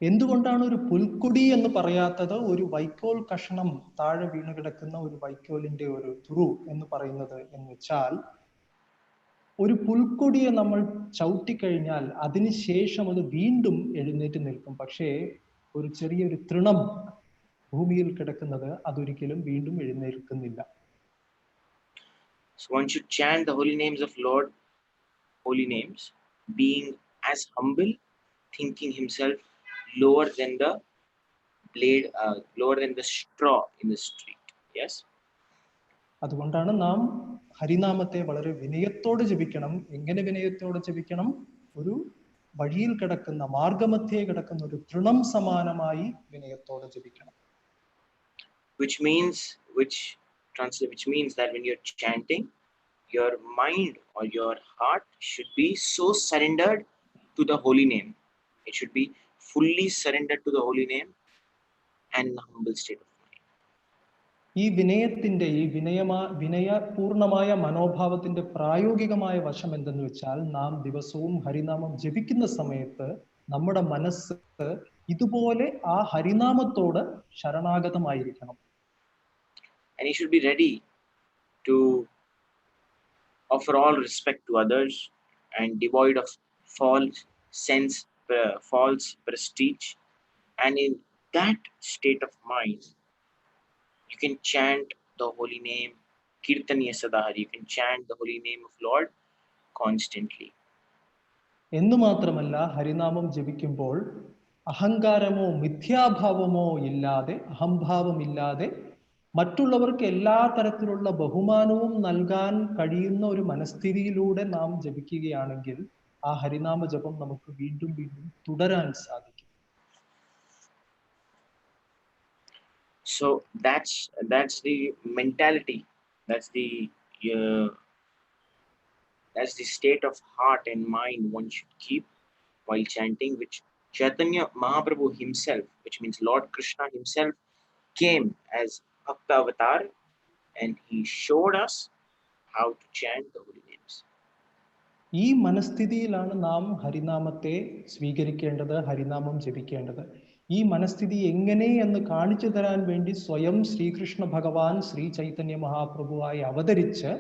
എന്തുകൊണ്ടാണ് ഒരു പുൽക്കൊടി എന്ന് പറയാത്തത്? ഒരു വൈക്കോൽ കഷണം താഴെ വീണ് കിടക്കുന്ന ഒരു വൈക്കോലിന്റെ ഒരു തുറു എന്ന് പറയുന്നത് എന്ന് വെച്ചാൽ, ഒരു പുൽക്കൊടിയെ നമ്മൾ ചവിട്ടിക്കഴിഞ്ഞാൽ അതിനുശേഷം അത് വീണ്ടും എഴുന്നേറ്റ് നിൽക്കും. പക്ഷേ ഒരു ചെറിയൊരു തൃണം ഭൂമിയിൽ കിടക്കുന്നത് അതൊരിക്കലും വീണ്ടും എഴുന്നേൽക്കുന്നില്ല. So one should chant the holy names of Lord, holy names, being as humble, thinking himself lower than the blade, lower than the straw in the street. Yes. അതുകൊണ്ടാണ് നാം ഹരിനാമത്തെ വളരെ വിനയത്തോടെ ജപിക്കണം. എങ്ങനെ വിനയത്തോടെ ജപിക്കണം? ഒരു വഴിയിൽ കിടക്കുന്ന, മാർഗമധ്യേ കിടക്കുന്ന ഒരു തൃണം സമാനമായി വിനയത്തോടെ ജപിക്കണം. Which means that when you're chanting, your mind or your heart should be so surrendered to the holy name. It should be fully surrendered to the holy name and in a humble state of mind. ഈ വിനയത്തിന്റെ, ഈ വിനയപൂർണമായ മനോഭാവത്തിന്റെ പ്രായോഗികമായ വശം എന്തെന്ന് വെച്ചാൽ, നാം ദിവസവും ഹരിനാമം ജപിക്കുന്ന സമയത്ത് നമ്മുടെ മനസ്സ് ഇതുപോലെ ആ ഹരിനാമത്തോട് ശരണാഗതമായിരിക്കണം. And he should be ready to offer all respect to others and devoid of false prestige. And in that state of mind, you can chant the holy name, Kirtaniya Sadahari. You can chant the holy name of Lord constantly. എന്ന് മാത്രമല്ല, ഹരിനാമം ജപിക്കുമ്പോൾ അഹങ്കാരമോ മിഥ്യാഭാവമോ ഇല്ലാതെ, അഹംഭാവമില്ലാതെ, മറ്റുള്ളവർക്ക് എല്ലാ തരത്തിലുള്ള ബഹുമാനവും നൽകാൻ കഴിയുന്ന ഒരു മനസ്ഥിതിയിലൂടെ നാം ജപിക്കുകയാണെങ്കിൽ ആ ഹരിനാമ ജപം നമുക്ക് വീണ്ടും വീണ്ടും തുടരാൻ സാധിക്കും. So that's the mentality, that's the state of heart and mind one should keep while chanting, which Chaitanya Mahaprabhu himself, which means Lord Krishna himself, came as Bhakta Avatar and he showed us how to chant the holy names. ഈ മനസ്ഥിതിയിലാണ് നാം ഹരിനാമത്തെ സ്വീകരിക്കേണ്ടത്, ഹരിനാമം ജപിക്കേണ്ടത്. ഈ മനസ്ഥിതി എങ്ങനെ എന്ന് കാണിച്ചു തരാൻ വേണ്ടി സ്വയം ശ്രീകൃഷ്ണ ഭഗവാൻ ശ്രീ ചൈതന്യ മഹാപ്രഭുവായി അവതരിച്ച്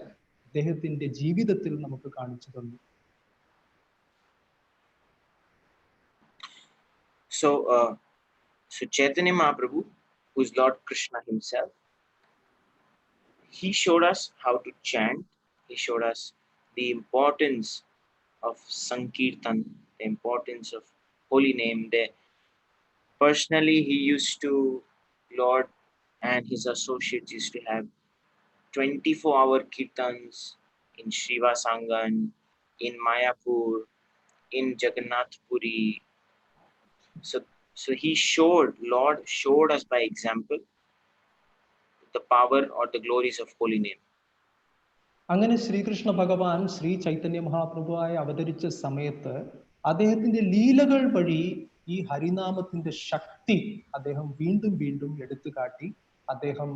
അദ്ദേഹത്തിന്റെ ജീവിതത്തിൽ നമുക്ക് കാണിച്ചു തന്നു. So Chaitanya Mahaprabhu, who is Lord Krishna himself, he showed us how to chant. He showed us the importance of Sankirtan, the importance of holy name. Personally, he used to, Lord and his associates used to have 24-hour kirtans in Shiva Sangan, in Mayapur, in Jagannath Puri. So he Lord showed us by example the power or the glories of holy name. അങ്ങനെ ശ്രീകൃഷ്ണ ഭഗവാൻ ശ്രീ ചൈതന്യ മഹാപ്രഭുവായി അവതരിച്ച സമയത്ത് അദ്ദേഹത്തിന്റെ ലീലകൾ വഴി ഈ ഹരിനാമത്തിന്റെ ശക്തി അദ്ദേഹം വീണ്ടും വീണ്ടും എടുത്തു കാട്ടി. അദ്ദേഹം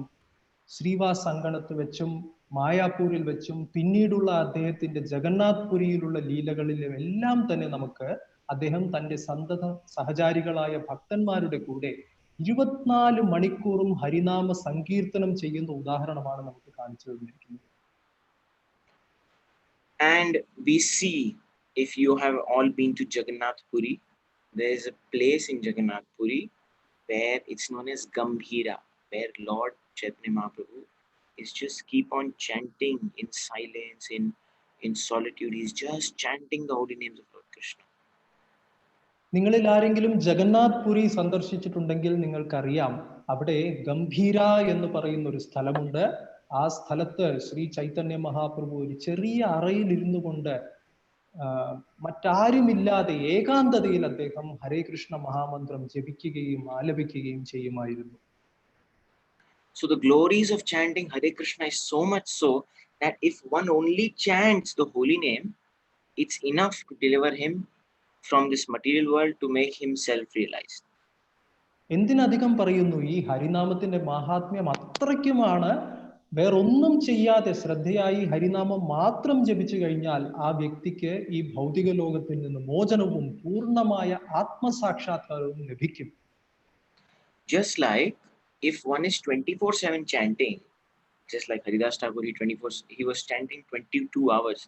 ശ്രീവാസ് അങ്കണത്ത് വെച്ചും മായാപൂരിൽ വെച്ചും പിന്നീടുള്ള അദ്ദേഹത്തിന്റെ ജഗന്നാഥ് പുരിയിലുള്ള ലീലകളിലും എല്ലാം തന്നെ നമുക്ക് അദ്ദേഹം തന്റെ സന്തത സഹചാരികളായ ഭക്തന്മാരുടെ കൂടെ 24 മണിക്കൂറും ഹരിനാമ സങ്കീർത്തനം ചെയ്യുന്ന ഉദാഹരണമാണ് നമുക്ക് കാണിച്ചു തന്നിരിക്കുന്നത്. And we see, if you have all been to Jagannath Puri, there is a place in Jagannath Puri where it's known as Gambhira, where Lord Chaitanya Mahaprabhu is just keep on chanting in silence, in solitude. He's just chanting the holy names of Lord Krishna. നിങ്ങളിൽ ആരെങ്കിലും ജഗന്നാഥ് പുരി സന്ദർശിച്ചിട്ടുണ്ടെങ്കിൽ നിങ്ങൾക്കറിയാം, അവിടെ ഗംഭീര എന്ന് പറയുന്ന ഒരു സ്ഥലമുണ്ട്. ആ സ്ഥലത്ത് ശ്രീ ചൈതന്യ മഹാപ്രഭു ഒരു ചെറിയ അറയിൽ ഇരുന്നു കൊണ്ട് മറ്റാരുമില്ലാതെ ഏകാന്തതയിൽ അദ്ദേഹം ഹരേ കൃഷ്ണ മഹാമന്ത്രം ജപിക്കുകയും ആലപിക്കുകയും ചെയ്യുമായിരുന്നു. So the glories of chanting Hare Krishna is so much so that if one only chants the holy name, it's enough to deliver him from this material world, to make him self-realized. എന്തിനധികം പറയുന്നു, ഈ ഹരിനാമത്തിന്റെ മഹാത്മ്യം അത്രയ്ക്കുമാണ്. വേറൊന്നും ചെയ്യാതെ ശ്രദ്ധയായി ഹരിനാമം മാത്രം ജപിച്ചു കഴിഞ്ഞാൽ ആ വ്യക്തിക്ക് ഈ ഭൗതിക ലോകത്തിൽ നിന്ന് മോചനവും പൂർണ്ണമായ ആത്മസാക്ഷാത്കാരവും ലഭിക്കും. Just like if one is 24/7 chanting, just like Haridas Thakur, he was chanting 22 hours.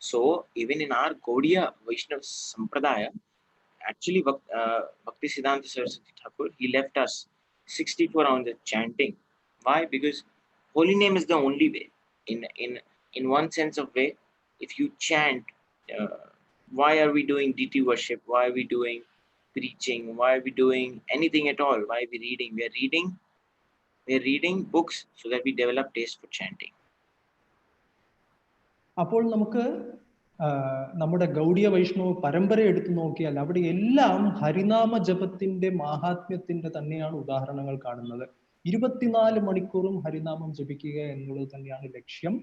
So even in our Gaudiya Vaishnava Sampradaya, actually Bhakti Siddhanta Saraswati Thakur, he left us 64 hours of chanting. Why? Because holy name is the only way. In one sense of way, if you chant, why are we doing DT worship? Why are we doing preaching? Why are we doing anything at all? Why are we reading? We are reading books so that we develop taste for chanting. അപ്പോൾ നമുക്ക് നമ്മുടെ ഗൗഡിയ വൈഷ്ണവ പരമ്പര എടുത്തു നോക്കിയാൽ അവിടെ എല്ലാം ഹരിനാമ ജപത്തിന്റെ മാഹാത്മ്യത്തിന്റെ തന്നെയാണ് ഉദാഹരണങ്ങൾ കാണുന്നത്. 24 മണിക്കൂറും ഹരിനാമം ജപിക്കുക എന്നുള്ളത് തന്നെയാണ് ലക്ഷ്യം.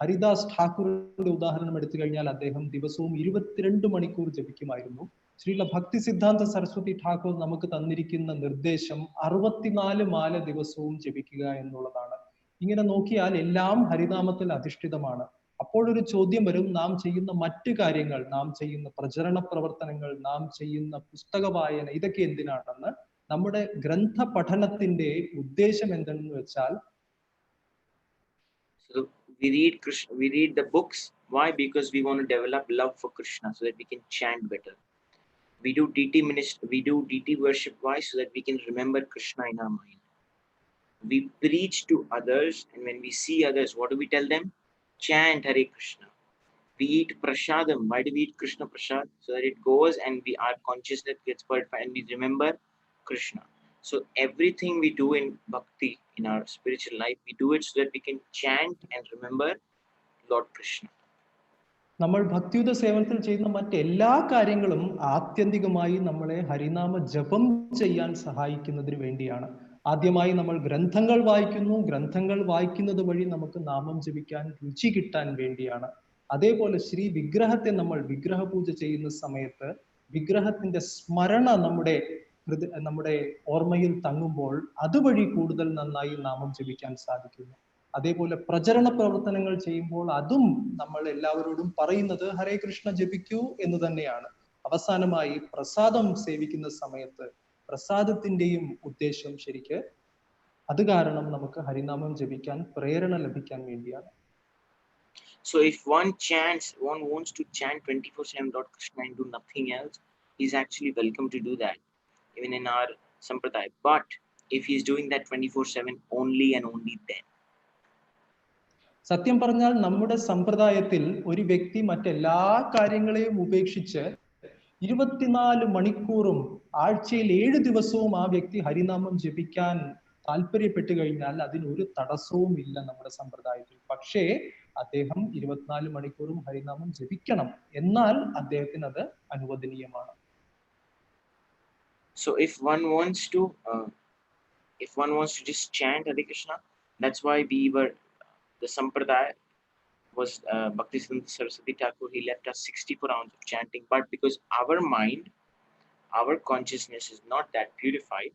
ഹരിദാസ് ഠാക്കൂറിന്റെ ഉദാഹരണം എടുത്തു കഴിഞ്ഞാൽ അദ്ദേഹം ദിവസവും 22 മണിക്കൂർ ജപിക്കുമായിരുന്നു. ശ്രീല ഭക്തി സിദ്ധാന്ത സരസ്വതി ഠാക്കൂർ നമുക്ക് തന്നിരിക്കുന്ന നിർദ്ദേശം 64 മാല ദിവസവും ജപിക്കുക എന്നുള്ളതാണ്. ഇങ്ങനെ നോക്കിയാൽ എല്ലാം ഹരിനാമത്തിൽ അധിഷ്ഠിതമാണ്. അപ്പോഴൊരു ചോദ്യം വരും, നാം ചെയ്യുന്ന മറ്റു കാര്യങ്ങൾ, നാം ചെയ്യുന്ന പ്രചരണ പ്രവർത്തനങ്ങൾ, നാം ചെയ്യുന്ന പുസ്തക വായന, ഇതൊക്കെ എന്തിനാണെന്ന്. നമ്മുടെ ഗ്രന്ഥ പഠനത്തിന്റെ ഉദ്ദേശം എന്തെന്ന് വെച്ചാൽ, so we read the books. Why? Because we want to develop love for Krishna so that we can chant better. We do DT worship. Why? So that we can remember Krishna in our mind. We preach to others, and when we see others, what do we tell them? Chant Hare Krishna. We eat prasadam. Why do we eat Krishna prasad? So that it goes and our consciousness gets purified and we remember Krishna. So everything we do in bhakti, in our spiritual life, we do it so that we can chant and remember Lord Krishna. നമ്മൾ ഭക്തിയുത സേവനത്തിൽ ചെയ്യുന്ന മറ്റെല്ലാ കാര്യങ്ങളും ആത്യന്തികമായി നമ്മളെ ഹരിനാമ ജപം ചെയ്യാൻ സഹായിക്കുന്നതിന് വേണ്ടിയാണ്. ആദ്യമായി നമ്മൾ ഗ്രന്ഥങ്ങൾ വായിക്കുന്നു. ഗ്രന്ഥങ്ങൾ വായിക്കുന്നത് വഴി നമുക്ക് നാമം ജപിക്കാൻ രുചി കിട്ടാൻ വേണ്ടിയാണ്. അതേപോലെ ശ്രീ വിഗ്രഹത്തെ നമ്മൾ വിഗ്രഹ പൂജ ചെയ്യുന്ന സമയത്ത് വിഗ്രഹത്തിന്റെ സ്മരണ നമ്മുടെ ഓർമ്മയിൽ തങ്ങുമ്പോൾ അതുവഴി കൂടുതൽ നന്നായി നാമം ജപിക്കാൻ സാധിക്കുന്നു. അതേപോലെ പ്രചരണ പ്രവർത്തനങ്ങൾ ചെയ്യുമ്പോൾ അതും നമ്മൾ എല്ലാവരോടും പറയുന്നത് ഹരേ കൃഷ്ണ ജപിക്കൂ എന്ന് തന്നെയാണ്. അവസാനമായി പ്രസാദം സേവിക്കുന്ന സമയത്ത് പ്രസാദത്തിന്റെയും ഉദ്ദേശം ശരിക്ക് അത് കാരണം നമുക്ക് ഹരിനാമം ജപിക്കാൻ പ്രേരണ ലഭിക്കാൻ വേണ്ടിയാണ്. So if one wants to chant 24/7 Lord Krishna and do nothing else, he's actually welcome to do that, even in our sampradaya. But if he's doing that 24/7, only and only then. സത്യം പറഞ്ഞാൽ നമ്മുടെ സമ്പ്രദായത്തിൽ ഒരു വ്യക്തി മറ്റെല്ലാ കാര്യങ്ങളെയും ഉപേക്ഷിച്ച് 24 മണിക്കൂറും ആഴ്ചയിൽ 7 ദിവസവും ആ വ്യക്തി ഹരിനാമം ജപിക്കാൻ താല്പര്യപ്പെട്ടു കഴിഞ്ഞാൽ അതിനൊരു തടസ്സവും ഇല്ല നമ്മുടെ സമ്പ്രദായത്തിൽ. പക്ഷേ അദ്ദേഹം 24 മണിക്കൂറും ഹരിനാമം ജപിക്കണം, എന്നാൽ അദ്ദേഹത്തിന് അത് അനുവദനീയമാണ്. So if one wants to just chant Hare Krishna, that's why the sampradaya was Bhakti Siddhanta Saraswati Thakur. He left us 64 rounds of chanting, but because our mind, our consciousness is not that purified,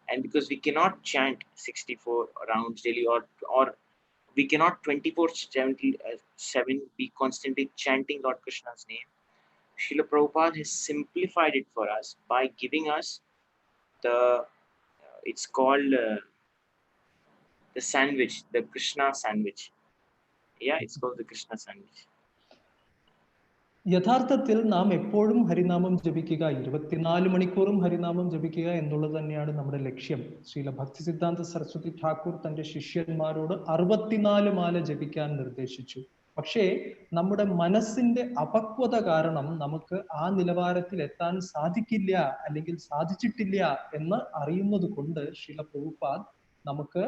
and because we cannot chant 64 rounds daily, or we cannot 24/7 be constantly chanting Lord Krishna's name, Srila Prabhupada has simplified it for us by giving us it's called the sandwich, the Krishna sandwich. Yeah, it's called the Krishna sandwich. യഥാർത്ഥത്തിൽ നാം എപ്പോഴും ഹരിനാമം ജപിക്കുക, 24 മണിക്കൂറും ഹരിനാമം ജപിക്കുക എന്നുള്ളത് തന്നെയാണ് നമ്മുടെ ലക്ഷ്യം. ശ്രീല ഭക്തി സിദ്ധാന്ത സരസ്വതി ഠാക്കൂർ തന്റെ ശിഷ്യന്മാരോട് 64 മാല ജപിക്കാൻ നിർദ്ദേശിച്ചു. പക്ഷേ നമ്മുടെ മനസ്സിന്റെ അപക്വത കാരണം നമുക്ക് ആ നിലവാരത്തിൽ എത്താൻ സാധിക്കില്ല, അല്ലെങ്കിൽ സാധിച്ചിട്ടില്ല എന്ന് അറിയുന്നത് കൊണ്ട് ശ്രീല പ്രഭുപാദ് നമുക്ക്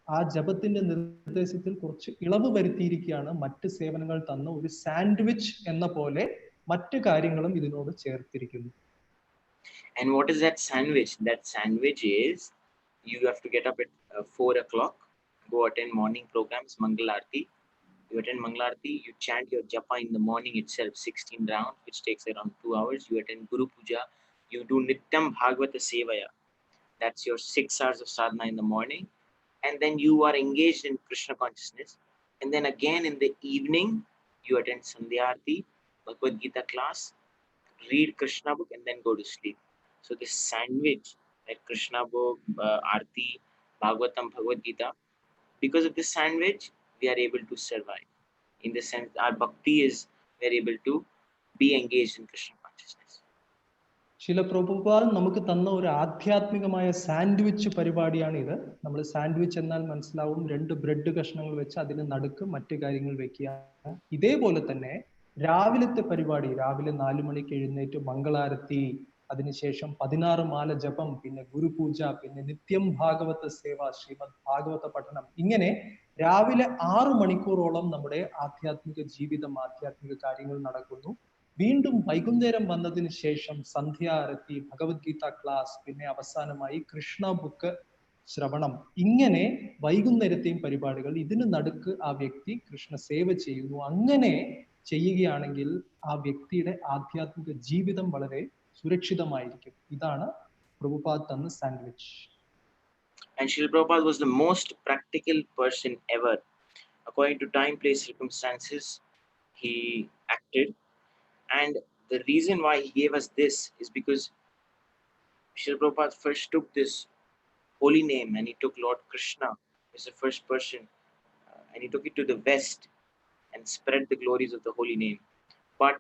ആ ജപത്തിന്റെ നിർദ്ദേശത്തിൽ കുറച്ച് ഇളവ് വരുത്തിയിരിക്കുകയാണ്. മറ്റ് സേവനങ്ങൾ തന്ന ഒരു സാൻഡ്വിച്ച് എന്ന പോലെ മറ്റു കാര്യങ്ങളും ഇതിനോട് ചേർത്തിരിക്കുന്നു. And what is that sandwich? That sandwich is you have to get up at 4 o'clock, go attend morning programs, Mangal Aarti. You attend Mangal Aarti, you chant your japa in the morning itself, 16 rounds, which takes around 2 hours. You attend Guru Puja, you do Nityam Bhagavata Sevaya. That's your 6 hours of sadhana in the morning. and then you are engaged in Krishna consciousness. And then again in the evening, you attend Sandhya Aarti, Bhagavad Gita class, read Krishna book, and then go to sleep. So this sandwich, like Krishna book, Aarti, Bhagavatam, Bhagavad Gita, because of this sandwich, we are able to survive. In the sense, our bhakti is we are able to be engaged in Krishna consciousness. ശില പ്രഭുപാൽ നമുക്ക് തന്ന ഒരു ആധ്യാത്മികമായ sandwich പരിപാടിയാണ് ഇത്. നമ്മൾ sandwich എന്നാൽ മനസ്സിലാവും, 2 bread കഷ്ണങ്ങൾ വെച്ച് അതിന് നടുക്ക് മറ്റു കാര്യങ്ങൾ വെക്കുക. ഇതേപോലെ തന്നെ രാവിലത്തെ പരിപാടി, രാവിലെ 4 മണിക്ക് എഴുന്നേറ്റ് മംഗളാരത്തി, അതിനുശേഷം 16 മാല ജപം, പിന്നെ ഗുരുപൂജ, പിന്നെ നിത്യം ഭാഗവത സേവ, ശ്രീമദ് ഭാഗവത പഠനം, ഇങ്ങനെ രാവിലെ 6 മണിക്കൂറോളം നമ്മുടെ ആധ്യാത്മിക ജീവിതം, ആധ്യാത്മിക കാര്യങ്ങൾ നടക്കുന്നു. വീണ്ടും വൈകുന്നേരം വന്നതിന് ശേഷം സന്ധ്യ ആരത്തി, ഭഗവത്ഗീത ക്ലാസ്, പിന്നെ അവസാനമായി കൃഷ്ണ ബുക്ക് ശ്രവണം, ഇങ്ങനെ വൈകുന്നേരത്തെയും പരിപാടികൾ. ഇതിന് നടുക്ക് ആ വ്യക്തി കൃഷ്ണ സേവ ചെയ്യുന്നു. അങ്ങനെ ചെയ്യുകയാണെങ്കിൽ ആ വ്യക്തിയുടെ ആധ്യാത്മിക ജീവിതം വളരെ സുരക്ഷിതമായിരിക്കും. ഇതാണ് പ്രഭുപാദ് തന്ന sandwich. And Srila Prabhupada was the most practical person ever. According to time, place, circumstances, he acted. And the reason why he gave us this is because Srila Prabhupada first took this holy name and he took Lord Krishna as the first person, and he took it to the West and spread the glories of the holy name. But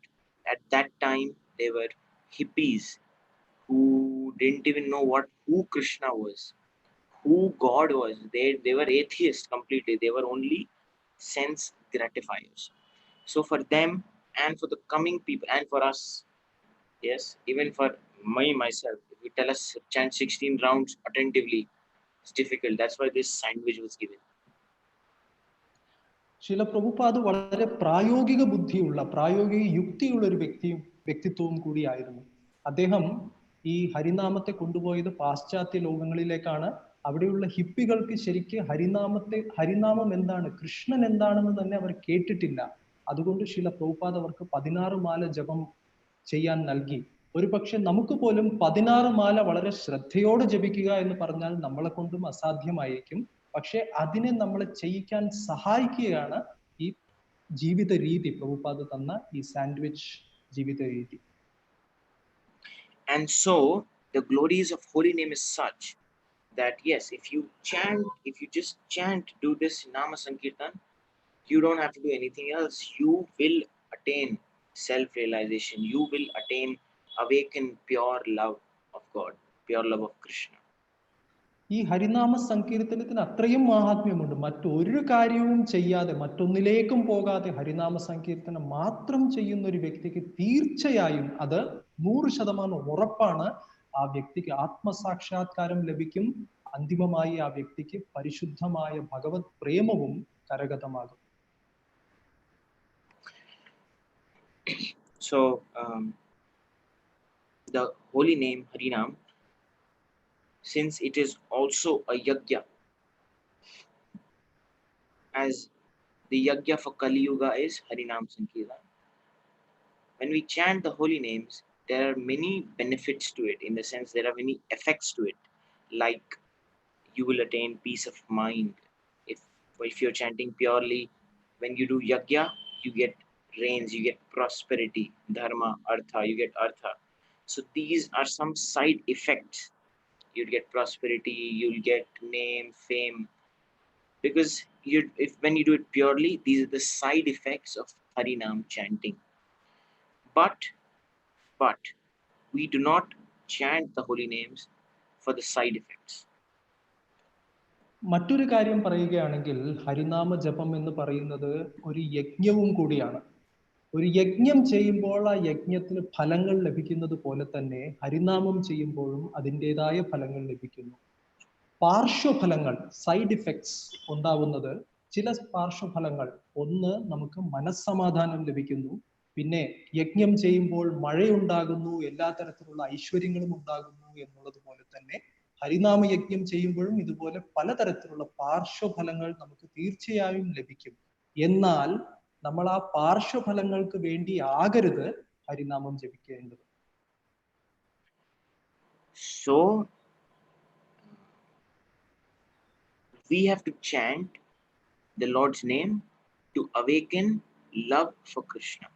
at that time, there were hippies who didn't even know who Krishna was, who God was. They were atheists completely. They were only sense gratifiers. So for them and for the coming people and for us, yes, even for myself, if you tell us chant 16 rounds attentively, it's difficult. That's why this sandwich was given. ശില പ്രഭുപാദ് വളരെ പ്രായോഗിക ബുദ്ധിയുള്ള, പ്രായോഗിക യുക്തിയുള്ള ഒരു വ്യക്തിത്വവും കൂടിയായിരുന്നു. അദ്ദേഹം ഈ ഹരിനാമത്തെ കൊണ്ടുപോയത് പാശ്ചാത്യ ലോകങ്ങളിലേക്കാണ്. അവിടെയുള്ള ഹിപ്പികൾക്ക് ശരിക്ക് ഹരിനാമം എന്താണ്, കൃഷ്ണൻ എന്താണെന്ന് തന്നെ അവർ കേട്ടിട്ടില്ല. അതുകൊണ്ട് ശില പ്രഭുപാദ് അവർക്ക് 16 മാല ജപം ചെയ്യാൻ നൽകി. ഒരു പക്ഷെ നമുക്ക് പോലും 16 മാല വളരെ ശ്രദ്ധയോടെ ജപിക്കുക എന്ന് പറഞ്ഞാൽ നമ്മളെ കൊണ്ടും അസാധ്യമായിരിക്കും. പക്ഷെ അതിനെ നമ്മളെ ചെയ്യിക്കാൻ സഹായിക്കുകയാണ് ഈ ജീവിത രീതി, പ്രഭുപാദ് തന്ന ഈ സാൻഡ്വിച്ച് ജീവിത രീതി. And so the glories of holy name is such that yes, if you just chant, do this Nama Sankirtan, you don't have to do anything else. You will attain self-realization. You will attain awaken pure love of God, pure love of Krishna. ഈ ഹരിനാമ സങ്കീർത്തനത്തിന് അത്രയും മഹാത്മ്യമുണ്ട്. മറ്റൊരു കാര്യവും ചെയ്യാതെ, മറ്റൊന്നിലേക്കും പോകാതെ ഹരിനാമ സങ്കീർത്തനം മാത്രം ചെയ്യുന്ന ഒരു വ്യക്തിക്ക് തീർച്ചയായും അത് 100% ഉറപ്പാണ്, ആ വ്യക്തിക്ക് ആത്മസാക്ഷാത്കാരം ലഭിക്കും. അന്തിമമായി ആ വ്യക്തിക്ക് പരിശുദ്ധമായ ഭഗവത് പ്രേമവും കരഗതമാകും. So the holy name Harinam, since it is also a yajna, as the yajna for Kali Yuga is Harinam Sankirtan. When we chant the holy names, there are many benefits to it, in the sense there are many effects to it. Like you will attain peace of mind. If you're chanting purely, when you do yajna, you get rains, you get prosperity, dharma, artha, you get artha. So these are some side effects. You'll get prosperity, you'll get name, fame, because when you do it purely, these are the side effects of Harinam chanting. But we do not chant the holy names for the side effects. മറ്റൊരു കാര്യം പറയുകയാണെങ്കിൽ, ഹരിനാമ ജപം എന്ന് പറയുന്നത് ഒരു യജ്ഞവും കൂടിയാണ്. ഒരു യജ്ഞം ചെയ്യുമ്പോൾ ആ യജ്ഞത്തിന് ഫലങ്ങൾ ലഭിക്കുന്നത് പോലെ തന്നെ ഹരിനാമം ചെയ്യുമ്പോഴും അതിൻ്റെതായ ഫലങ്ങൾ ലഭിക്കുന്നു. പാർശ്വഫലങ്ങൾ, സൈഡ് ഇഫക്ട്സ് ഉണ്ടാവുന്നത് ചില പാർശ്വഫലങ്ങൾ. ഒന്ന്, നമുക്ക് മനസ്സമാധാനം ലഭിക്കുന്നു. പിന്നെ യജ്ഞം ചെയ്യുമ്പോൾ മഴയുണ്ടാകുന്നു, എല്ലാ തരത്തിലുള്ള ഐശ്വര്യങ്ങളും ഉണ്ടാകുന്നു എന്നുള്ളത് പോലെ തന്നെ ഹരിനാമ യജ്ഞം ചെയ്യുമ്പോഴും ഇതുപോലെ പലതരത്തിലുള്ള പാർശ്വഫലങ്ങൾ നമുക്ക് തീർച്ചയായും ലഭിക്കും. എന്നാൽ നമ്മൾ ആ പാർശ്വഫലങ്ങൾക്ക് വേണ്ടി ആകരുത് ഹരിനാമം ജപിക്കേണ്ടത്. So we have to chant the Lord's name to awaken love for Krishna.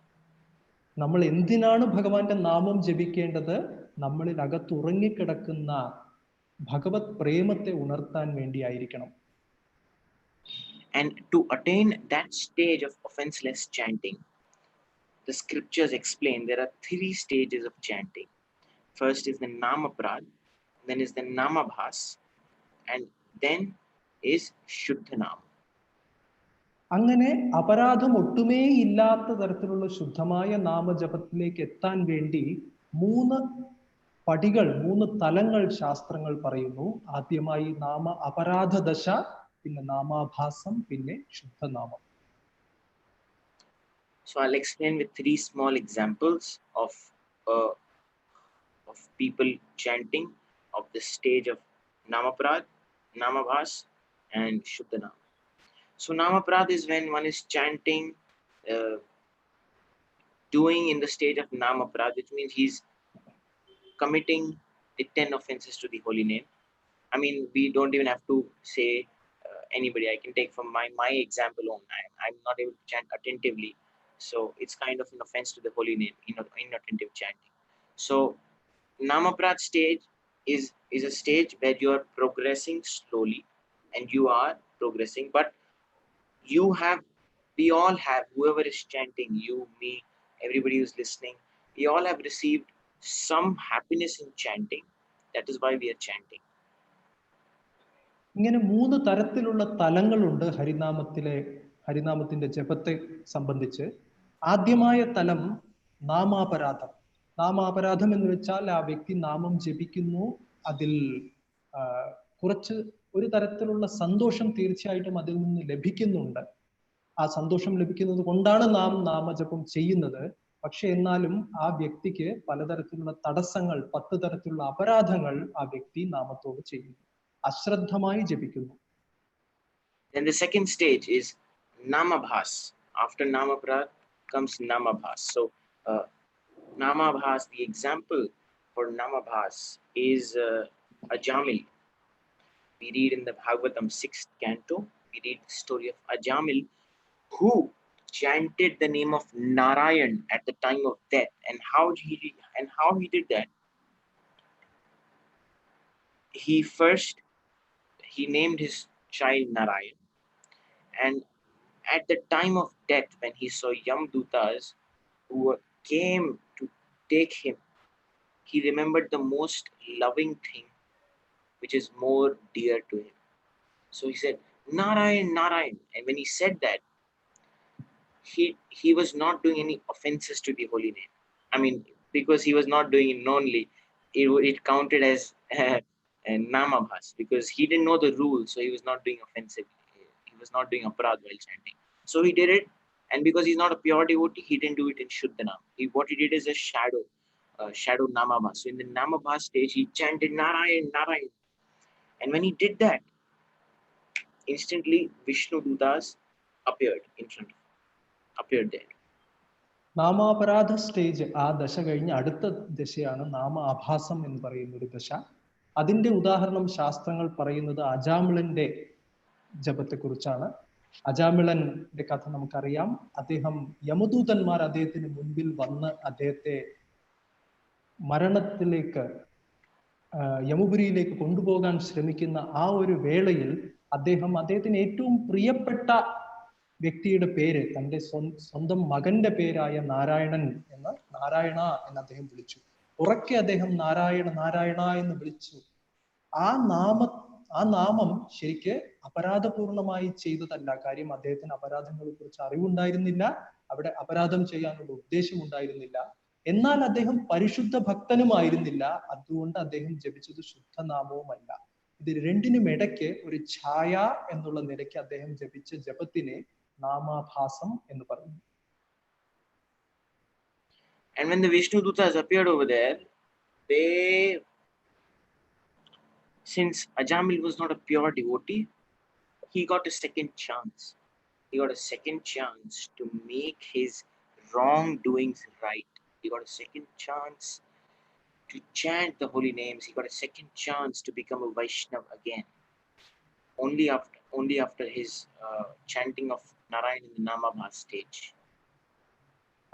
നമ്മൾ എന്തിനാണ് ഭഗവാന്റെ നാമം ജപിക്കേണ്ടത്? നമ്മളിൽ അകത്തുറങ്ങിക്കിടക്കുന്ന ഭഗവത് പ്രേമത്തെ ഉണർത്താൻ വേണ്ടിയായിരിക്കണം. And to attain that stage of offenseless chanting, the scriptures explain there are 3 stages of chanting. First is the Namaprad, then is the Namabhas, and then is Shuddhanam. അങ്ങനെ അപരാധം ഒട്ടുമേ ഇല്ലാത്ത തരത്തിലുള്ള ശുദ്ധമായ നാമജപത്തിലേക്ക് എത്താൻ വേണ്ടി 3 പടികൾ, 3 തലങ്ങൾ ശാസ്ത്രങ്ങൾ പറയുന്നു. ആദ്യമായി നാമ അപരാധ ദശ, പിന്നെ നാമാഭാസം, പിന്നെ ശുദ്ധനാമം. So I'll explain with 3 small examples of people chanting of the stage of Namaprad, Namabhas, and Shuddhanam. So Namaprad is when one is chanting, doing in the stage of Namaprad, which means he's committing the 10 offenses to the holy name. I mean, we don't even have to say anybody. I can take from my example on. I'm not able to chant attentively, so it's kind of an offense to the holy name, inattentive chanting. So Namaprad stage is a stage where you are progressing slowly, and you are progressing, but we all have, whoever is chanting, you, me, everybody who's listening, we all have received some happiness in chanting. That is why we are chanting. ഇങ്ങനെ 3 തരത്തിലുള്ള തലങ്ങളുണ്ട് ഹരിനാമത്തിന്റെ ജപത്തെ സംബന്ധിച്ച്. ആദ്യമായ തലം നാമാപരാധം. നാമാപരാധം എന്ന് വെച്ചാൽ ആ വ്യക്തി നാമം ജപിക്കുന്നു, അതിൽ കുറച്ച് ഒരു തരത്തിലുള്ള സന്തോഷം തീർച്ചയായിട്ടും അതിൽ നിന്ന് ലഭിക്കുന്നുണ്ട്. ആ സന്തോഷം ലഭിക്കുന്നത് കൊണ്ടാണ് നാം നാമജപം ചെയ്യുന്നത്. പക്ഷെ എന്നാലും ആ വ്യക്തിക്ക് പലതരത്തിലുള്ള തടസ്സങ്ങൾ, 10 തരത്തിലുള്ള അപരാധങ്ങൾ ആ വ്യക്തി നാമത്തോട് ചെയ്യുന്നു, അശ്രദ്ധമായി ജപിക്കുന്നു. Then the second stage is Namabhas. After Namaprad comes Namabhas. So Namabhas, the example for Namabhas is Ajamil. We read in the Bhagavatam 6th canto, we read the story of Ajamil, who chanted the name of Narayan at the time of death. And how he did that? He named his child Narayan, and at the time of death, when he saw Yamdutas who came to take him, he remembered the most loving thing which is more dear to him. So he said, Narayan, Narayan. And when he said that, he was not doing any offenses to the holy name. I mean, because he was not doing it knowingly, it counted as Namabhas, because he didn't know the rules, so he was not doing offensive. He was not doing aparad while chanting. So he did it, and because he's not a pure devotee, he didn't do it in Shuddhanam. What he did is a shadow Namabhas. So in the Namabhas stage, he chanted Narayan, Narayan. And when he did that, instantly Vishnu Dutas appeared there. നാമാപരാധ stage, ആ ദശ കഴിഞ്ഞ് അടുത്ത ദശയാണ് നാമാഭാസം എന്ന് പറയുന്ന ഒരു ദശ. അതിന്റെ ഉദാഹരണം ശാസ്ത്രങ്ങൾ പറയുന്നത് അജാമിളന്റെ ജപത്തെക്കുറിച്ചാണ്. അജാമിളന്റെ കഥ നമുക്കറിയാം. അദ്ദേഹം, യമദൂതന്മാർ അദ്ദേഹത്തിന് മുൻപിൽ വന്ന് അദ്ദേഹത്തെ മരണത്തിലേക്ക്, യമുപുരിയിലേക്ക് കൊണ്ടുപോകാൻ ശ്രമിക്കുന്ന ആ ഒരു വേളയിൽ അദ്ദേഹത്തിന് ഏറ്റവും പ്രിയപ്പെട്ട വ്യക്തിയുടെ പേര്, തന്റെ സ്വന്തം മകന്റെ പേരായ നാരായണൻ എന്ന് അദ്ദേഹം വിളിച്ചു. ഉറക്കെ അദ്ദേഹം നാരായണ നാരായണ എന്ന് വിളിച്ചു. ആ നാമം ശരിക്ക് അപരാധപൂർണമായി ചെയ്തതല്ല. കാര്യം അദ്ദേഹത്തിന് അപരാധങ്ങളെ കുറിച്ച് അറിവുണ്ടായിരുന്നില്ല, അവിടെ അപരാധം ചെയ്യാനുള്ള ഉദ്ദേശം ഉണ്ടായിരുന്നില്ല. എന്നാൽ അദ്ദേഹം പരിശുദ്ധ ഭക്തനുമായിരുന്നില്ല, അതുകൊണ്ട് അദ്ദേഹം ജപിച്ചത് ശുദ്ധനാമവുമല്ല. ഇത് രണ്ടിനും ഇടയ്ക്ക് ഒരു ഛായ എന്നുള്ള നിലയ്ക്ക് അദ്ദേഹം ജപിച്ച ജപത്തിനെ നാമാഭാസം എന്ന് പറയുന്നു. And when the Vishnu Dutas appeared over there, since Ajamil was not a pure devotee, he got a second chance. He got a second chance to make his wrongdoings right. He got a second chance to chant the holy names. He got a second chance to become a Vaishnav again. Only only after his chanting of Narayan in the Namabhas stage.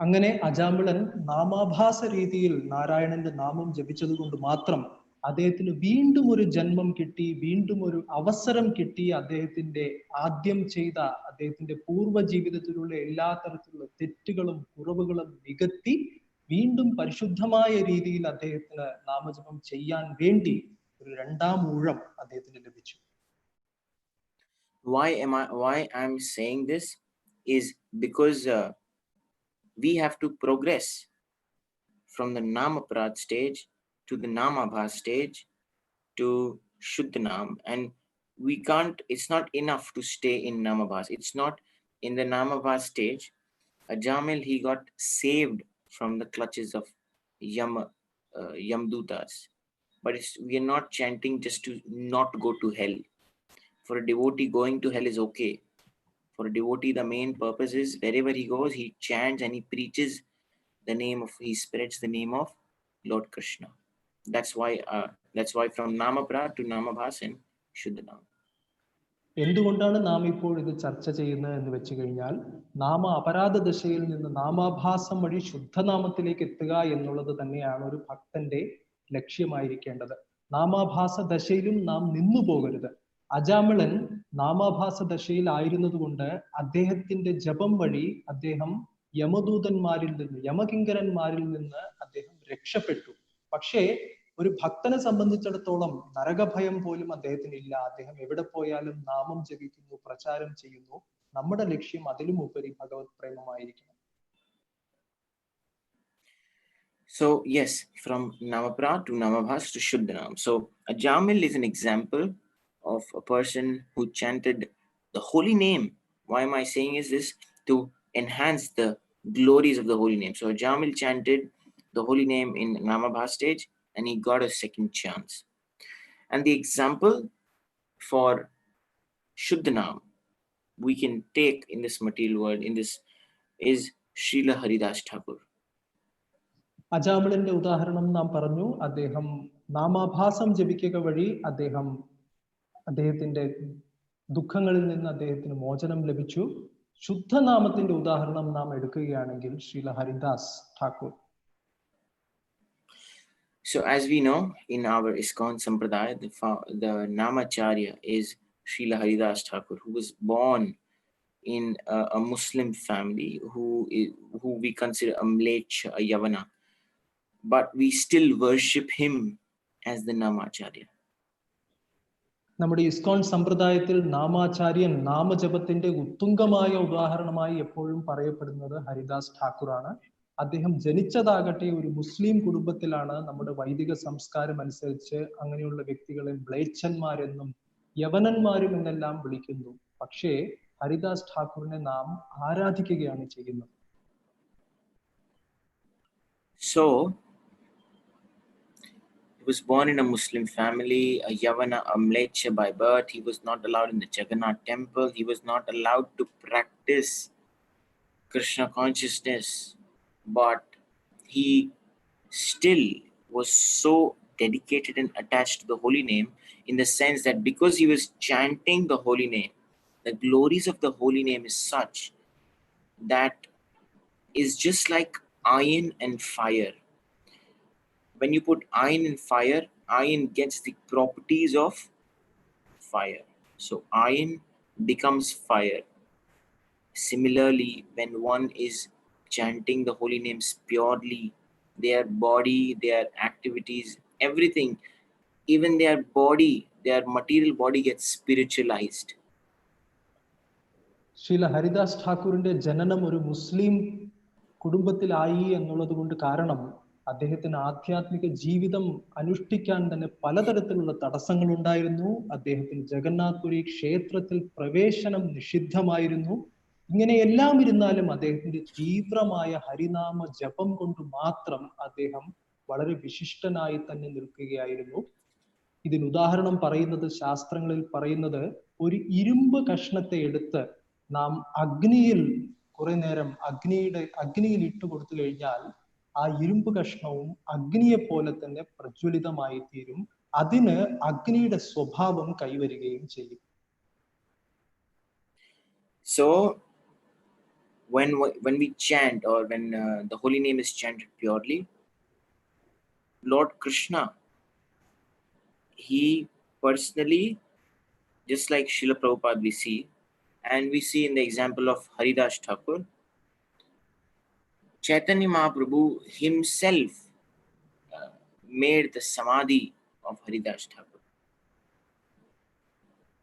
അങ്ങനെ അജാമിളൻ നാമാഭാസ രീതിയിൽ നാരായണന്റെ നാമം ജപിച്ചതുകൊണ്ട് മാത്രം അദ്ദേഹത്തിന് വീണ്ടും ഒരു ജന്മം കിട്ടി, വീണ്ടും ഒരു അവസരം കിട്ടി. അദ്ദേഹത്തിന്റെ ആദ്യം ചെയ്ത അദ്ദേഹത്തിന്റെ പൂർവ്വ ജീവിതത്തിലുള്ള എല്ലാ തരത്തിലുള്ള തെറ്റുകളും കുറവുകളും നികത്തി വീണ്ടും പരിശുദ്ധമായ രീതിയിൽ അദ്ദേഹത്തിന് നാമജപം ചെയ്യാൻ വേണ്ടി ഒരു രണ്ടാം ഊഴം അദ്ദേഹത്തിന് ലഭിച്ചു. Why I'm saying this is because we have to progress from the Namaprad stage to the Namabhas stage to Shuddhanam, and we can't, it's not enough to stay in Namabhas. It's not in the Namabhas stage. Ajamil, he got saved from the clutches of Yamdutas. But we are not chanting just to not go to hell. For a devotee, going to hell is okay. For a devotee, the main purpose is wherever he goes, he chants and he preaches the name of, he spreads the name of Lord Krishna. That's why from Namaprad to Namabhas and Shuddhanam. എന്തുകൊണ്ടാണ് നാം ഇപ്പോൾ ഇത് ചർച്ച ചെയ്യുന്നത് എന്ന് വെച്ച് കഴിഞ്ഞാൽ, നാമ അപരാധ ദശയിൽ നിന്ന് നാമാഭാസം വഴി ശുദ്ധനാമത്തിലേക്ക് എത്തുക എന്നുള്ളത് തന്നെയാണ് ഒരു ഭക്തന്റെ ലക്ഷ്യമായിരിക്കേണ്ടത്. നാമാഭാസ ദശയിലും നാം നിന്നു പോകരുത്. അജാമിളൻ നാമാഭാസ ദശയിൽ ആയിരുന്നത് കൊണ്ട് അദ്ദേഹത്തിന്റെ ജപം വഴി അദ്ദേഹം യമദൂതന്മാരിൽ നിന്ന്, യമകിങ്കരന്മാരിൽ നിന്ന് അദ്ദേഹം രക്ഷപ്പെട്ടു. പക്ഷേ ഒരു ഭക്തനെ സംബന്ധിച്ചിടത്തോളം നരകഭയം പോലും അദ്ദേഹത്തിന് ഇല്ല. അദ്ദേഹം എവിടെ പോയാലും നാമം ജപിക്കുന്നു, പ്രചാരം ചെയ്യുന്നു. നമ്മുടെ ലക്ഷ്യം അതിലും ഉപരി ഭഗവത് പ്രേമമായിരിക്കണം. So yes, from Namaprad to Namabhas to Shuddhanam. So Ajamil is an example of a person who chanted the holy name. Why am I saying is this? To enhance the glories of the holy name. So Ajamil chanted the holy name in Namabhas stage and he got a second chance. And the example for Shuddhanam we can take in this material world, in this, is Srila Haridas Thakur. അജാമിളന്റെ ഉദാഹരണം നാം പറഞ്ഞു. അദ്ദേഹം നാമാഭാസം ജപിക്കുക വഴി അദ്ദേഹത്തിന്റെ ദുഃഖങ്ങളിൽ നിന്ന് അദ്ദേഹത്തിന് മോചനം ലഭിച്ചു. ശുദ്ധനാമത്തിന്റെ ഉദാഹരണം നാം എടുക്കുകയാണെങ്കിൽ Srila Haridas Thakur. So as we know, in our ISKCON Sampradaya, the Namacharya is Srila Haridas Thakur, who was born in a Muslim family, who we consider a Mlecha, a Yavana, but we still worship him as the Namacharya. നമ്മുടെ ഇസ്കോൺ സമ്പ്രദായത്തിൽ നാമാചാര്യൻ, നാമജപത്തിന്റെ ഉത്തുംഗമായ ഉദാഹരണമായി എപ്പോഴും പറയപ്പെടുന്നത് ഹരിദാസ് ഠാക്കൂറാണ്. അദ്ദേഹം ജനിച്ചതാകട്ടെ ഒരു മുസ്ലിം കുടുംബത്തിലാണ്. നമ്മുടെ വൈദിക സംസ്കാരം അനുസരിച്ച് അങ്ങനെയുള്ള വ്യക്തികളെ മ്ലേച്ഛന്മാരെന്നും യവനന്മാരും എന്നെല്ലാം വിളിക്കുന്നു. പക്ഷേ ഹരിദാസ് ഠാക്കൂറിനെ നാം ആരാധിക്കുകയാണ് ചെയ്യുന്നത്. So he was born in a Muslim family, a Yavana, a Mlecha by birth. He was not allowed in the Jagannath temple. He was not allowed to practice Krishna consciousness, but he still was so dedicated and attached to the holy name, in the sense that because he was chanting the holy name, the glories of the holy name is such that is just like iron and fire. When you put iron in fire, iron gets the properties of fire. So iron becomes fire. Similarly, when one is chanting the holy names purely, their body, their activities, everything, even their body, their material body gets spiritualized. Srila Haridas ഠാക്കൂറിന്റെ ജനനം ഒരു മുസ്ലിം കുടുംബത്തിലായി എന്നുള്ളത് കൊണ്ട് കാരണം അദ്ദേഹത്തിന് ആധ്യാത്മിക ജീവിതം അനുഷ്ഠിക്കാൻ തന്നെ പലതരത്തിലുള്ള തടസ്സങ്ങൾ ഉണ്ടായിരുന്നു. അദ്ദേഹത്തിന് ജഗന്നാഥ്പുരി ക്ഷേത്രത്തിൽ പ്രവേശനം നിഷിദ്ധമായിരുന്നു. ഇങ്ങനെയെല്ലാം ഇരുന്നാലും അദ്ദേഹത്തിന്റെ തീവ്രമായ ഹരിനാമ ജപം കൊണ്ട് മാത്രം അദ്ദേഹം വളരെ വിശിഷ്ടനായി തന്നെ നിൽക്കുകയായിരുന്നു. ഇതിന് ഉദാഹരണം പറയുന്നത്, ശാസ്ത്രങ്ങളിൽ പറയുന്നത്, ഒരു കഷ്ണത്തെ എടുത്ത് നാം അഗ്നിയിൽ കുറെ നേരം അഗ്നിയിൽ ഇട്ട് കൊടുത്തു കഴിഞ്ഞാൽ ആ ഇരുമ്പ് കഷ്ണവും അഗ്നിയെ പോലെ തന്നെ പ്രജ്വലിതമായി തീരും. അതിന് അഗ്നിയുടെ സ്വഭാവം കൈവരികയും ചെയ്യും. So when we chant, or when the holy name is chanted purely, Lord Krishna, he personally, just like Srila Prabhupada we see, and we see in the example of Haridas Thakur, Chaitanya Mahaprabhu himself made the samadhi of Haridas Thakur.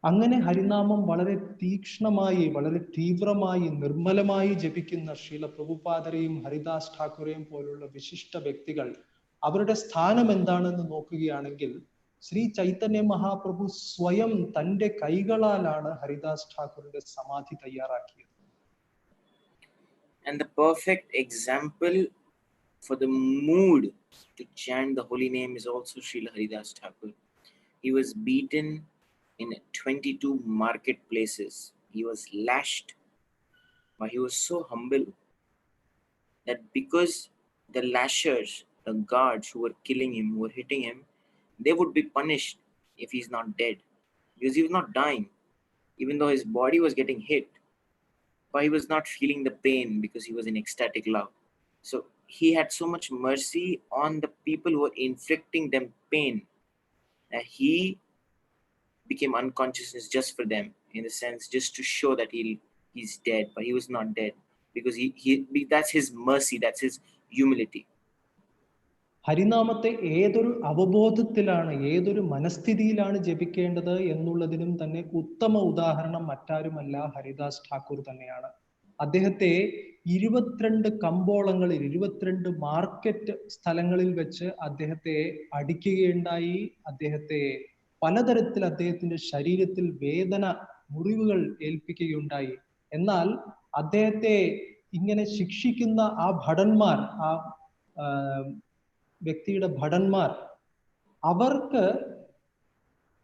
അങ്ങനെ ഹരിനാമം വളരെ തീക്ഷ്ണമായി, വളരെ തീവ്രമായി, നിർമ്മലമായി ജപിക്കുന്ന ശ്രീല പ്രഭുപാദരെയും ഹരിദാസ് ഠാക്കുറെയും പോലുള്ള വിശിഷ്ട വ്യക്തികൾ അവരുടെ സ്ഥാനം എന്താണെന്ന് നോക്കുകയാണെങ്കിൽ ശ്രീ ചൈതന്യ മഹാപ്രഭു സ്വയം തന്റെ കൈകളാലാണ് ഹരിദാസ് ഠാക്കുറിന്റെ സമാധി തയ്യാറാക്കിയത്. And the perfect example for the mood to chant the holy name is also Srila Haridas Thakur. He was beaten in 22 marketplaces. He was lashed, but he was so humble that because the lashers, the guards who were killing him, who were hitting him, they would be punished if he's not dead, because he was not dying, even though his body was getting hit, but he was not feeling the pain because he was in ecstatic love. So he had so much mercy on the people who were inflicting them pain that he became unconsciousness just for them, in the sense just to show that he's dead, but he was not dead, because that's his mercy, that's his humility. ഹരിനാമത്തെ ഏതൊരു അവബോധത്തിലാണ്, ഏതൊരു മനസ്ഥിതിയിലാണ് ജപിക്കേണ്ടത് എന്നുള്ളതിനും തന്നെ ഉത്തമ ഉദാഹരണം മറ്റാരുമല്ല ഹരിദാസ് ഠാക്കൂർ തന്നെയാണ്. അദ്ദേഹത്തെ 22 കമ്പോളങ്ങളിൽ, 22 market സ്ഥലങ്ങളിൽ വെച്ച് അദ്ദേഹത്തെ അടിക്കുകയുണ്ടായി. അദ്ദേഹത്തെ പലതരത്തിൽ അദ്ദേഹത്തിന്റെ ശരീരത്തിൽ വേദന, മുറിവുകൾ ഏൽപ്പിക്കുകയുണ്ടായി. എന്നാൽ അദ്ദേഹത്തെ ഇങ്ങനെ ശിക്ഷിക്കുന്ന ആ ഭടന്മാർ, ആ വ്യക്തിയുടെ ഭടന്മാർ, അവർക്ക്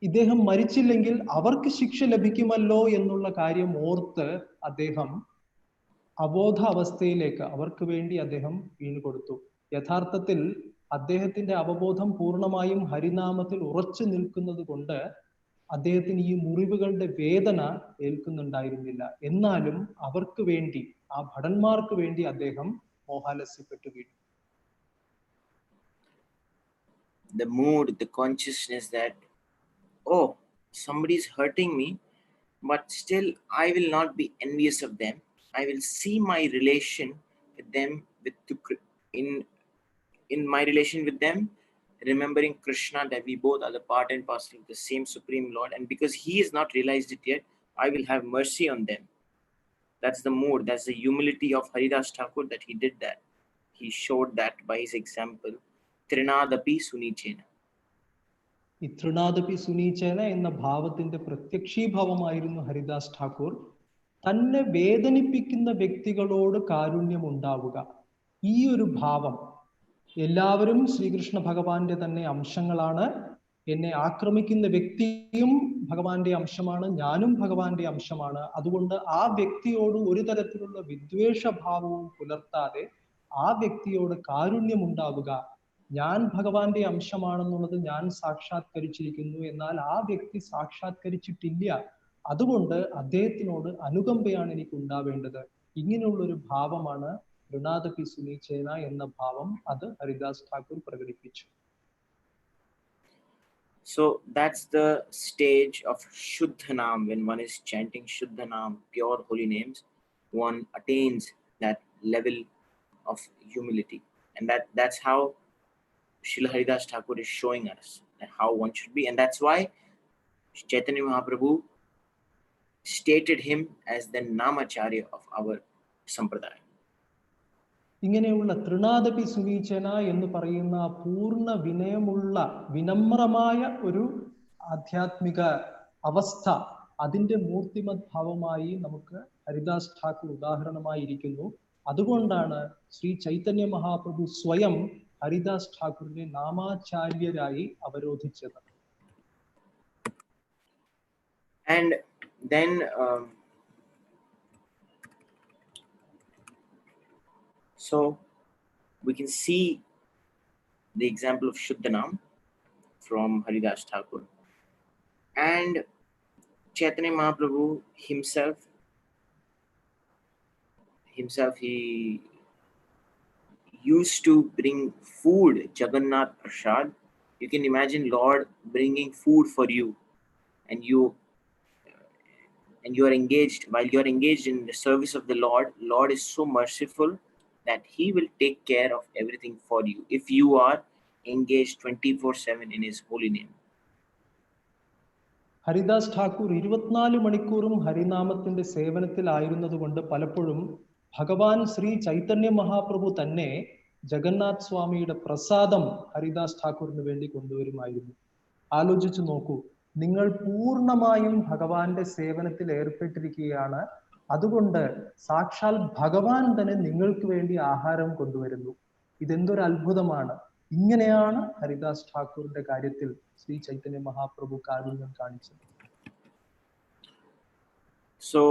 ഇദ്ദേഹം മരിച്ചില്ലെങ്കിൽ അവർക്ക് ശിക്ഷ ലഭിക്കുമല്ലോ എന്നുള്ള കാര്യം ഓർത്ത് അദ്ദേഹം അബോധാവസ്ഥയിലേക്ക് അവർക്ക് വേണ്ടി അദ്ദേഹം വീണുകൊടുത്തു. യഥാർത്ഥത്തിൽ അദ്ദേഹത്തിന്റെ അവബോധം പൂർണ്ണമായും ഹരിനാമത്തിൽ ഉറച്ചു നിൽക്കുന്നത് കൊണ്ട് അദ്ദേഹത്തിന് ഈ മുറിവുകളുടെ വേദന ഏൽക്കുന്നുണ്ടായിരുന്നില്ല. എന്നാലും അവർക്ക് വേണ്ടി, ആ ഭടന്മാർക്ക് വേണ്ടി അദ്ദേഹം മോഹാലസ്യപ്പെട്ടു വീണു. The mood, the consciousness that, oh, somebody's hurting me, but still I will not be envious of them. I will see my relation with them, in my relation with them, remembering Krishna, that we both are the part and parcel of the same Supreme Lord, and because he has not realized it yet, I will have mercy on them. That's the mood, that's the humility of Haridas Thakur, that he did that. He showed that by his example. Trinadapi Sunichena. ഈ തൃണാദപി സുനീചേന എന്ന ഭാവത്തിന്റെ പ്രത്യക്ഷീഭാവമായിരുന്നു ഹരിദാസ് ഠാക്കൂർ. തന്നെ വേദനിപ്പിക്കുന്ന വ്യക്തികളോട് കാരുണ്യം ഉണ്ടാവുക, ഈ ഒരു ഭാവം. എല്ലാവരും ശ്രീകൃഷ്ണ ഭഗവാന്റെ തന്നെ അംശങ്ങളാണ്. എന്നെ ആക്രമിക്കുന്ന വ്യക്തിയും ഭഗവാന്റെ അംശമാണ്, ഞാനും ഭഗവാന്റെ അംശമാണ്. അതുകൊണ്ട് ആ വ്യക്തിയോട് ഒരു തരത്തിലുള്ള വിദ്വേഷഭാവവും പുലർത്താതെ ആ വ്യക്തിയോട് കാരുണ്യം ഉണ്ടാവുക. ഞാൻ ഭഗവാന്റെ അംശമാണെന്നുള്ളത് ഞാൻ സാക്ഷാത്കരിച്ചിരിക്കുന്നു, എന്നാൽ ആ വ്യക്തി സാക്ഷാത്കരിച്ചിട്ടില്ല. അതുകൊണ്ട് അദ്ദേഹത്തിനോട് അനുകമ്പയാണ് എനിക്ക് ഉണ്ടാവേണ്ടത്. ഇങ്ങനെയുള്ളൊരു ഭാവമാണ് ഋണാദപി സുനീചേന എന്ന ഭാവം. അത് ഹരിദാസ് ഠാക്കൂർ പ്രകടിപ്പിച്ചു. So that's the stage of Shuddhanam. When one is chanting Shuddhanam, pure holy names, one attains that level of humility. And that's how Srila Haridas Thakur is showing us how one should be. And that's why Chaitanya Mahaprabhu stated him as the Namacharya of our Sampradaya. ഇങ്ങനെയുള്ള തൃണാദപി സുനീചന എന്ന് പറയുന്ന പൂർണ്ണ വിനയമുള്ള, വിനമ്രമായ ഒരു ആധ്യാത്മിക അവസ്ഥ, അതിന്റെ മൂർത്തിമത് ഭാവമായി നമുക്ക് ഹരിദാസ് ഠാക്കൂർ ഉദാഹരണമായിരിക്കുന്നു. അതുകൊണ്ടാണ് ശ്രീ ചൈതന്യ മഹാപ്രഭു സ്വയം Haridas ഠാക്കൂറിനെ നാമാചാര്യരായി അവരോധിച്ചത്. And then so we can see the example of Shuddhanam from Haridas Thakur, and Chaitanya Mahaprabhu himself himself, he used to bring food, Jagannath Prasad. You can imagine Lord bringing food for you, and you are engaged. While you are engaged in the service of the Lord is so merciful that he will take care of everything for you if you are engaged 24/7 in his holy name. Haridas Thakur 24 മണിക്കൂറും ഹരിനാമത്തിന്റെ സേവനത്തിലായിരുന്നതുകൊണ്ട് പലപ്പോഴും ഭഗവാൻ ശ്രീ ചൈതന്യ മഹാപ്രഭു തന്നെ ജഗന്നാഥ് സ്വാമിയുടെ പ്രസാദം ഹരിദാസ് ഠാക്കൂറിന് വേണ്ടി കൊണ്ടുവരുമായിരുന്നു. ആലോചിച്ചു നോക്കൂ, നിങ്ങൾ പൂർണ്ണമായും ഭഗവാന്റെ സേവനത്തിൽ ഏർപ്പെട്ടിരിക്കുകയാണ്, അതുകൊണ്ട് സാക്ഷാൽ ഭഗവാൻ തന്നെ നിങ്ങൾക്ക് വേണ്ടി ആഹാരം കൊണ്ടുവരുന്നു. ഇതെന്തൊരു അത്ഭുതമാണ്! ഇങ്ങനെയാണ് ഹരിദാസ് ഠാക്കൂറിന്റെ കാര്യത്തിൽ ശ്രീ ചൈതന്യ മഹാപ്രഭു കാരുണ്യം കാണിച്ചത്. So,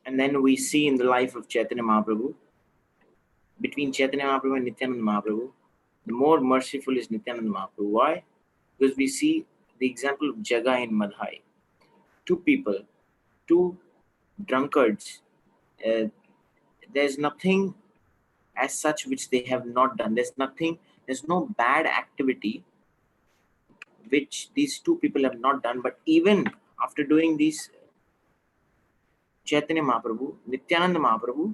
and then we see in the life of Chaitanya Mahaprabhu, between Chaitanya Mahaprabhu and Nityananda Mahaprabhu, the more merciful is Nityananda Mahaprabhu. Why? Because we see the example of Jaga and Madhai. Two people, two drunkards. There's nothing as such which they have not done. There's no bad activity which these two people have not done. But even after doing these, Chaitanya Mahaprabhu, Nityananda Mahaprabhu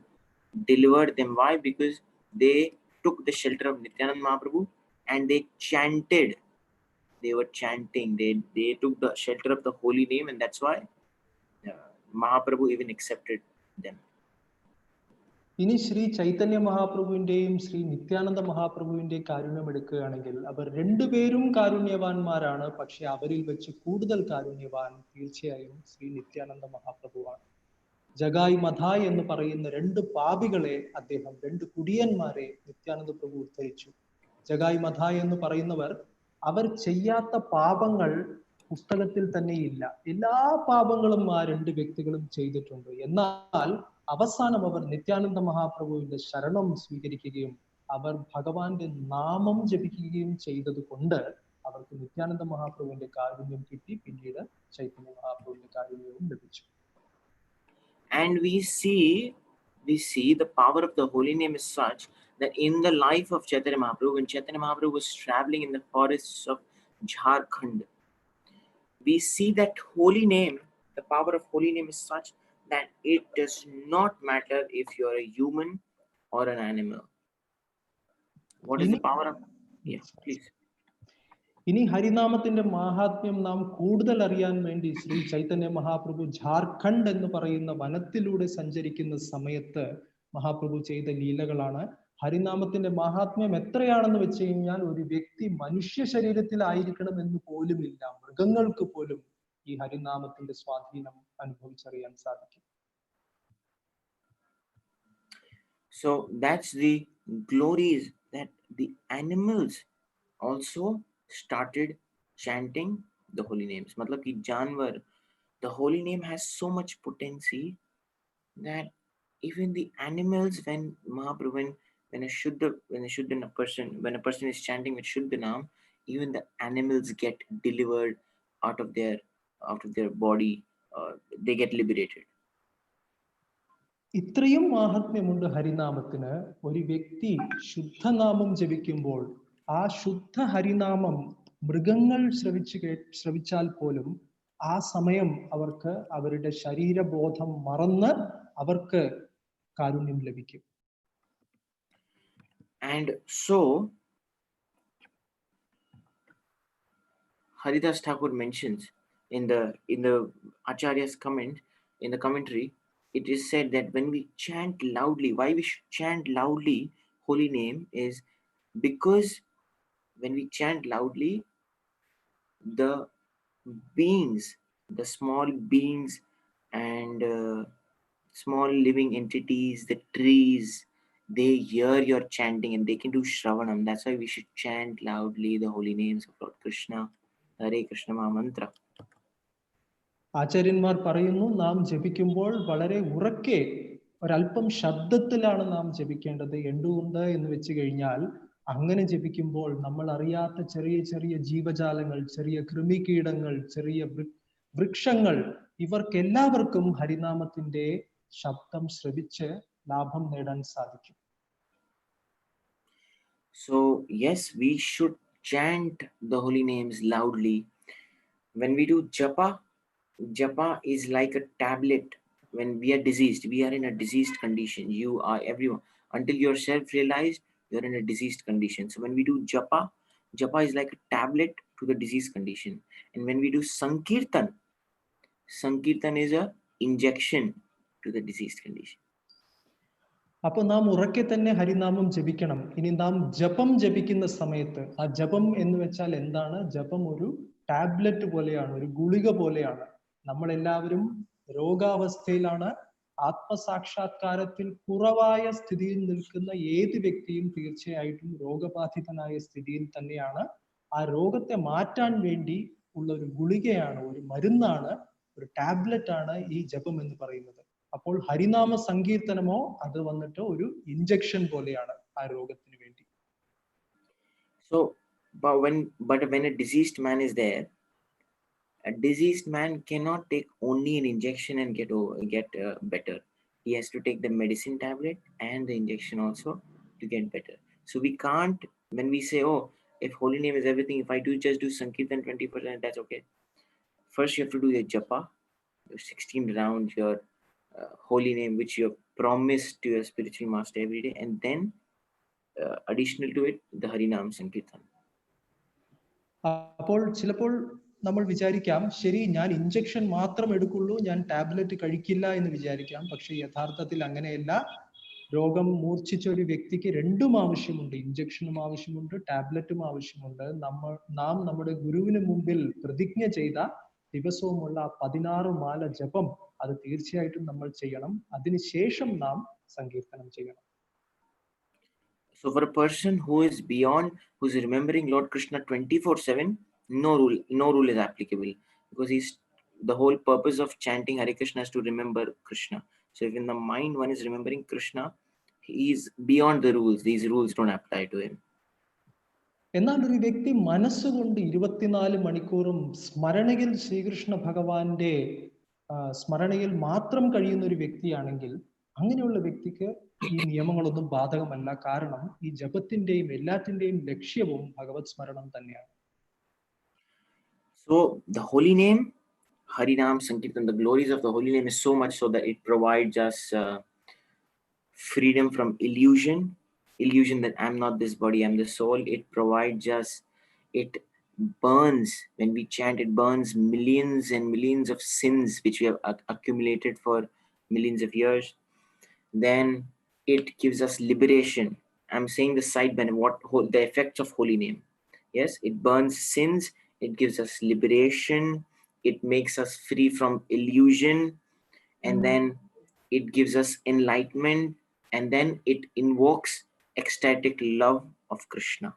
delivered them. Why? Because they took the shelter of Nityananda Mahaprabhu and they chanted. They were chanting. They took the shelter of the holy name, and that's why Mahaprabhu even accepted them. ഇനി ശ്രീ ചൈതന്യ മഹാപ്രഭുവിന്റെയും ശ്രീ നിത്യാനന്ദ മഹാപ്രഭുവിന്റെയും കാരുണ്യം എടുക്കുകയാണെങ്കിൽ അവർ രണ്ടുപേരും കാരുണ്യവാന്മാരാണ്. പക്ഷെ അവരിൽ വെച്ച് കൂടുതൽ കാരുണ്യവാൻ തീർച്ചയായും ശ്രീ നിത്യാനന്ദ മഹാപ്രഭുവാണ്. ജഗായ് മധായ് എന്ന് പറയുന്ന രണ്ട് പാപികളെ അദ്ദേഹം, രണ്ട് കുടിയന്മാരെ നിത്യാനന്ദ പ്രഭു ഉദ്ധരിച്ചു. ജഗായ് മധായ് എന്ന് പറയുന്നവർ, അവർ ചെയ്യാത്ത പാപങ്ങൾ പുസ്തകത്തിൽ തന്നെ ഇല്ല. എല്ലാ പാപങ്ങളും ആ രണ്ട് വ്യക്തികളും ചെയ്തിട്ടുണ്ട്. എന്നാൽ അവസാനം അവർ നിത്യാനന്ദ മഹാപ്രഭുവിന്റെ ശരണം സ്വീകരിക്കുകയും അവർ ഭഗവാന്റെ നാമം ജപിക്കുകയും ചെയ്തത് കൊണ്ട് അവർക്ക് നിത്യാനന്ദ മഹാപ്രഭുവിന്റെ കാരുണ്യം കിട്ടി. പിന്നീട് ചൈതന്യ മഹാപ്രഭുവിന്റെ കാരുണ്യവും ലഭിച്ചു. And we see the power of the holy name is such that in the life of Chaitanya Mahaprabhu, when Chaitanya Mahaprabhu was traveling in the forests of Jharkhand, we see that holy name, the power of holy name is such that it does not matter if you are a human or an animal. What is the power of? Yeah, please. ഇനി ഹരിനാമത്തിന്റെ മാഹാത്മ്യം നാം കൂടുതൽ അറിയാൻ വേണ്ടി ശ്രീ ചൈതന്യ മഹാപ്രഭു ജാർഖണ്ഡ് എന്ന് പറയുന്ന വനത്തിലൂടെ സഞ്ചരിക്കുന്ന സമയത്ത് മഹാപ്രഭു ചെയ്ത ലീലകളാണ്. ഹരിനാമത്തിന്റെ മാഹാത്മ്യം എത്രയാണെന്ന് വെച്ച് കഴിഞ്ഞാൽ ഒരു വ്യക്തി മനുഷ്യ ശരീരത്തിലായിരിക്കണം എന്ന് പോലുമില്ല, മൃഗങ്ങൾക്ക് പോലും ഈ ഹരിനാമത്തിന്റെ സ്വാധീനം അനുഭവിച്ചറിയാൻ സാധിക്കും. So that's the glories that the animals also started chanting the holy names. Matlab ki janwar, the holy name has so much potency that even the animals, when Mahaprabhu, when a person is chanting with Shuddha Naam, even the animals get delivered out of their body, they get liberated. ഇത്രയും മാഹാത്മ്യമുണ്ട് ഹരിനാമത്തിന്. ഒരു വ്യക്തി ശുദ്ധനാമം ജപിക്കുമ്പോൾ ആ ശുദ്ധ ഹരിനാമം മൃഗങ്ങൾ ശ്രവിച്ചാൽ പോലും ആ സമയം അവർക്ക് അവരുടെ ശരീരബോധം മറന്ന് അവർക്ക് കാരുണ്യം ലഭിക്കും. And so Haridas Thakur mentions in the Acharya's comment, in the commentary, it is said that when we chant loudly, why we should chant loudly holy name is because when we chant loudly, the beings, the small beings and small living entities, the trees, they hear your chanting and they can do Shravanam. That's why we should chant loudly the holy names of Lord Krishna, Hare Krishna Mahamantra. ആചാര്യന്മാർ പറയുന്നു, നാം ജപിക്കുമ്പോൾ വളരെ ഉറക്കെ ഒരല്പം ശബ്ദത്തിലാണ് നാം ജപിക്കേണ്ടത്. എന്തുകൊണ്ട് എന്ന് വെച്ച് കഴിഞ്ഞാൽ അങ്ങനെ ജപിക്കുമ്പോൾ നമ്മൾ അറിയാത്ത ചെറിയ ചെറിയ ജീവജാലങ്ങൾ, ചെറിയ കൃമികീടങ്ങൾ, ചെറിയ വൃക്ഷങ്ങൾ, ഇവർക്കെല്ലാവർക്കും ഹരിനാമത്തിന്റെ ശബ്ദം ശ്രവിച്ച് ലാഭം നേടാൻ സാധിക്കും. So yes, we should chant the holy names loudly. When we do japa, japa is like a tablet. When we are diseased, we are in a diseased condition. You are everyone. Until you're self-realized, you're in a diseased condition. So when we do japa, japa is like a tablet to the diseased condition. And when we do sankirtan, sankirtan is a injection to the diseased condition. അപ്പോൾ നാം ഉറക്കെ തന്നെ ഹരിനാമം ജപിക്കണം. ഇനി നാം ജപം ജപിക്കുന്ന സമയത്ത്, ആ ജപം എന്ന് വെച്ചാൽ എന്താണ്? ജപം ഒരു ടാബ്ലറ്റ് പോലെയാണ്, ഒരു ഗുളിക പോലെയാണ്. നമ്മളെല്ലാവരും രോഗാവസ്ഥയിലാണ്. ആത്മസാക്ഷാത്കാരത്തിൽ കുറവായ സ്ഥിതിയിൽ നിൽക്കുന്ന ഏത് വ്യക്തിയും തീർച്ചയായിട്ടും രോഗബാധിതനായ സ്ഥിതിയിൽ തന്നെയാണ്. ആ രോഗത്തെ മാറ്റാൻ വേണ്ടി ഉള്ള ഒരു ഗുളികയാണ്, ഒരു മരുന്നാണ്, ഒരു ടാബ്ലറ്റ് ആണ് ഈ ജപം എന്ന് പറയുന്നത്. അപ്പോൾ ഹരിനാമ സങ്കീർത്തനമോ അത് വന്നിട്ട് ഒരു ഇഞ്ചക്ഷൻ പോലെയാണ് ആ രോഗത്തിന് വേണ്ടി. So but when a diseased man is there, a diseased man cannot take only an injection and get better. He has to take the medicine tablet and the injection also to get better. So we can't, when we say, oh, if holy name is everything, if I just do sankirtan 20%, that's okay. First you have to do the japa, 16 rounds, your holy name which you have promised to your spiritual master every day, and then additional to it the harinam sankirtan. അപ്പോൾ ചിലപ്പോൾ നമ്മൾ വിചാരിക്കാം, ശരി ഞാൻ injection മാത്രം എടുക്കുള്ളൂ, ഞാൻ tablet കഴിക്കില്ല എന്ന് വിചാരിക്കാം. പക്ഷെ യഥാർത്ഥത്തിൽ അങ്ങനെയല്ല. രോഗം മൂർച്ഛിച്ച ഒരു വ്യക്തിക്ക് രണ്ടും ആവശ്യമുണ്ട്, ഇഞ്ചക്ഷനും ആവശ്യമുണ്ട്, ടാബ്ലറ്റും ആവശ്യമുണ്ട്. നാം നമ്മുടെ ഗുരുവിന് മുമ്പിൽ പ്രതിജ്ഞ ചെയ്ത ദിവസവുമുള്ള 16 മാല ജപം അത് തീർച്ചയായിട്ടും നമ്മൾ ചെയ്യണം. അതിനുശേഷം നാം സങ്കീർത്തനം ചെയ്യണം. So for a person who is beyond, who is remembering Lord Krishna 24/7, no rule is applicable, because the whole purpose of chanting Hare Krishna is to remember Krishna. So if in the mind one is remembering Krishna, he is beyond the rules. These rules don't apply to him. എന്നാൽ ഒരു വ്യക്തി മനസ്സുകൊണ്ട് 24 മണിക്കൂറും സ്മരണയിൽ ശ്രീകൃഷ്ണ ഭഗവാന്റെ സ്മരണയിൽ മാത്രം കഴിയുന്ന ഒരു വ്യക്തിയാണെങ്കിൽ അങ്ങനെയുള്ള വ്യക്തിക്ക് ഈ നിയമങ്ങളൊന്നും ബാധകമല്ല. കാരണം ഈ ജപത്തിന്റെയും എല്ലാത്തിന്റെയും ലക്ഷ്യവും ഭഗവത് സ്മരണം തന്നെയാണ്. So the holy name, Harinam Sankirtan, the glories of the holy name is so much so that it provides us freedom from illusion that I'm not this body, I'm the soul. It provides us, it burns, when we chant, it burns millions and millions of sins which we have accumulated for millions of years. Then it gives us liberation. I'm saying the side benefit, the effects of holy name. Yes, it burns sins, it gives us liberation, it makes us free from illusion, and then it gives us enlightenment, and then it invokes ecstatic love of Krishna.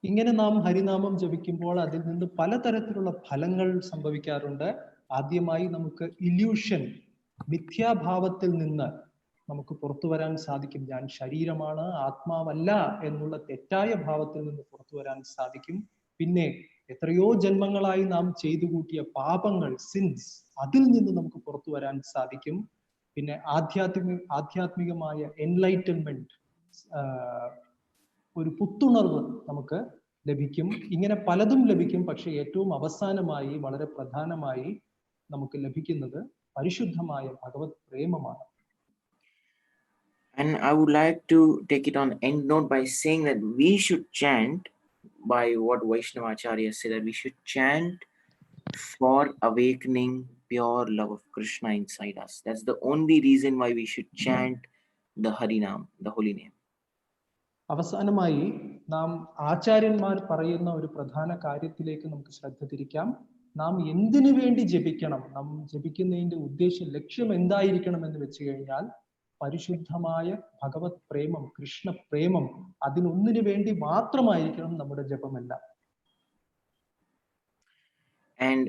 ഇങ്ങനെ നാം ഹരിനാമം ജപിക്കുമ്പോൾ അതിൽ നിന്ന് പലതരത്തിലുള്ള ഫലങ്ങൾ സംഭവിക്കാറുണ്ട്. ആദ്യമായി നമുക്ക് illusion, മിഥ്യാഭാവത്തിൽ നിന്ന് നമുക്ക് പുറത്തു വരാൻ സാധിക്കും. ഞാൻ ശരീരമാണ്, ആത്മാവല്ല എന്നുള്ള തെറ്റായ ഭാവത്തിൽ നിന്ന് പുറത്തു വരാൻ സാധിക്കും. പിന്നെ എത്രയോ ജന്മങ്ങളായി നാം ചെയ്തു കൂട്ടിയ പാപങ്ങൾ, സിൻസ്, അതിൽ നിന്ന് നമുക്ക് പുറത്തു വരാൻ സാധിക്കും. പിന്നെ ആധ്യാത്മികമായ എൻലൈറ്റൻമെന്റ്, ഒരു പുത്തുണർവ് നമുക്ക് ലഭിക്കും. ഇങ്ങനെ പലതും ലഭിക്കും. പക്ഷെ ഏറ്റവും അവസാനമായി, വളരെ പ്രധാനമായി നമുക്ക് ലഭിക്കുന്നത് പരിശുദ്ധമായ ഭഗവത് പ്രേമമാണ്. And I would like to take it on end note by saying that we should chant by what Vaishnava Acharya said, that we should chant for awakening pure love of Krishna inside us. That's the only reason why we should chant the Harinam, the holy name. അവസാനമായി നാം ആചാര്യന്മാർ പറയുന്ന ഒരു പ്രധാന കാര്യത്തിലേക്ക് നമുക്ക് ശ്രദ്ധ തിരിക്കാം. നാം എന്തിനു വേണ്ടി ജപിക്കണം, നാം ജപിക്കുന്നതിന്റെ ഉദ്ദേശം, ലക്ഷ്യം എന്തായിരിക്കണം എന്ന് വെച്ച് കഴിഞ്ഞാൽ പരിശുദ്ധമായ ഭഗവത് പ്രേമം, കൃഷ്ണ പ്രേമം, അതിനൊന്നിനു വേണ്ടി മാത്രമായിരിക്കണം നമ്മുടെ ജപമെല്ലാം. And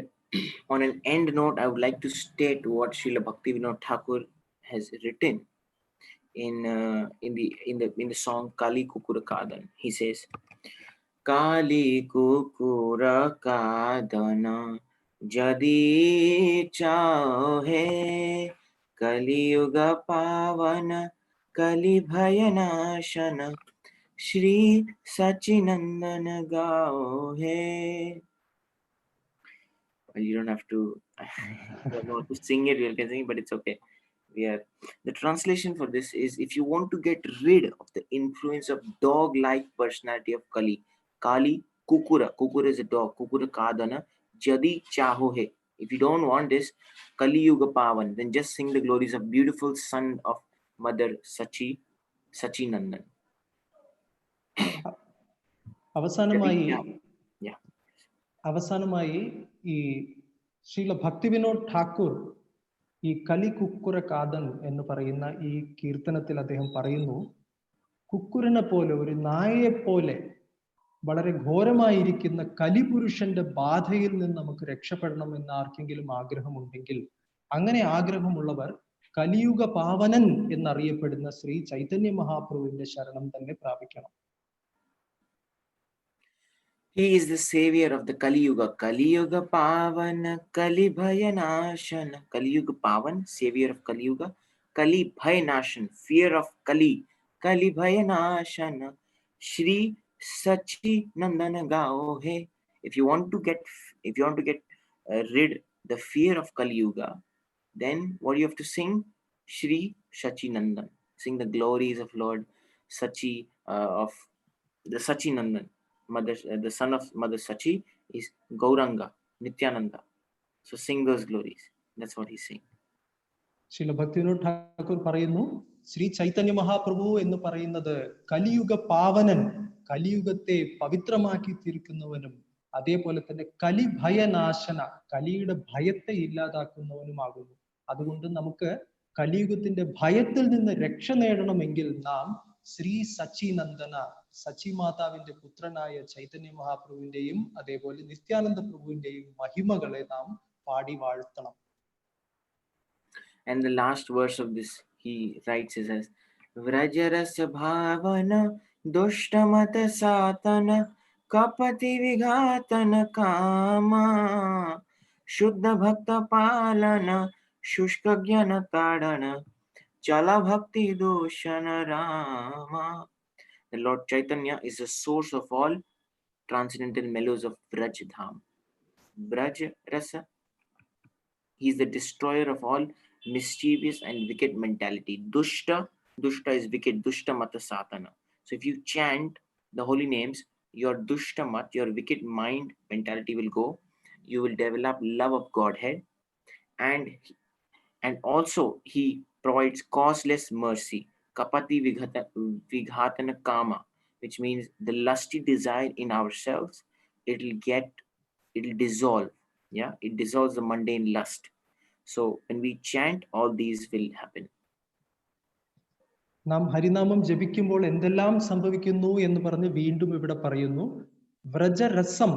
on an end note, I would like to state what Srila Bhaktivinoda Thakur has written in the song Kali Kukura Kadan. He says, Kali Kukura Kadana jadi chahe कलियुग पावन कलि भय नाशन श्री सचिनंदन गाओ है. Well, you don't have to, you don't know to sing it, you can sing it, but it's okay. The translation for this is, if you want to get rid of the influence of dog-like personality of Kali, Kukura is a dog, Kukura Kadana, Jadi Chaho He. If you don't want this, Kali Yuga Pavan, then just sing the glories of beautiful son of Mother Sachi Nandan. അവസാനമായി Yeah. അവസാനമായി ഈ ശ്രീല ഭക്തിവിനോദ് ഠാക്കൂർ ഈ കലി കുക്കുര കാതൻ എന്ന് പറയുന്ന ഈ കീർത്തനത്തിൽ അദ്ദേഹം പറയുന്നു, കുക്കുരനെ പോലെ, ഒരു നായയെ പോലെ വളരെ ഘോരമായിരിക്കുന്ന കലിപുരുഷന്റെ ബാധയിൽ നിന്ന് നമുക്ക് രക്ഷപ്പെടണം എന്ന് ആർക്കെങ്കിലും ആഗ്രഹമുണ്ടെങ്കിൽ, അങ്ങനെ ആഗ്രഹമുള്ളവർ കലിയുഗ പാവനൻ എന്നറിയപ്പെടുന്ന ശ്രീ ചൈതന്യ മഹാപ്രഭുവിന്റെ ശരണം തന്നെ പ്രാപിക്കണം. He is the savior of the Kali Yuga. Kali Yuga Pavan, Kali Bhayanashan. Kali Yuga Pavan, savior of Kali Yuga. Kali Bhayanashan, fear of Kali. Kali Bhayanashan. Shri Sachi Nandana Gao He. If you want to get rid the fear of Kali Yuga, then what do you have to sing? Shri Sachi Nandan. Sing the glories of Lord Sachi, of the Sachi Nandan. The son of Mother Sachi is Gauranga, Nityananda. So sing those glories. That's what he's saying. Srila Bhaktivinod Thakur പറയുന്നു, ശ്രീ ചൈതന്യ മഹാപ്രഭു എന്ന് പറയുന്നത് കലിയുഗ പാവനൻ, കലിയുഗത്തെ പവിത്രമാക്കി തീർക്കുന്നവനും അതേപോലെ തന്നെ കലി ഭയനാശന, കലിയുടെ ഭയത്തെ ഇല്ലാതാക്കുന്നവനുമാകുന്നു. അതുകൊണ്ട് നമുക്ക് കലിയുഗത്തിന്റെ ഭയത്തിൽ നിന്ന് രക്ഷ നേടണമെങ്കിൽ നാം ശ്രീ സച്ചിനന്ദന, സച്ചി മാതാവിന്റെ പുത്രനായ ചൈതന്യ മഹാപ്രഭുവിന്റെയും അതേപോലെ നിത്യാനന്ദ പ്രഭുവിന്റെയും മഹിമകളെ നാം പാടി വാഴ്ത്തണം. And the last verse of this he writes is as Vrajarasya bhavana dushtamata satana kapati vighatana kama shuddha bhakta palana shushka jnana tadana chala bhakti doshana rama. The Lord Chaitanya is the source of all transcendental mellows of Braj Dham. Braj Rasa, he is the destroyer of all mischievous and wicked mentality. Dushta is wicked, Dushta Mata Satana. So if you chant the holy names, your Dushta Mat, your wicked mind mentality will go. You will develop love of Godhead, and also he provides causeless mercy. Kapati Vighatana Kama, which means the lusty desire in ourselves, it'll dissolve. Yeah, it dissolves the mundane lust. So when we chant, all these will happen. നാം ഹരിനാമം ജപിക്കുമ്പോൾ എന്തെല്ലാം സംഭവിക്കുന്നു എന്ന് പറഞ്ഞ് വീണ്ടും ഇവിടെ പറയുന്നു, വ്രജരസം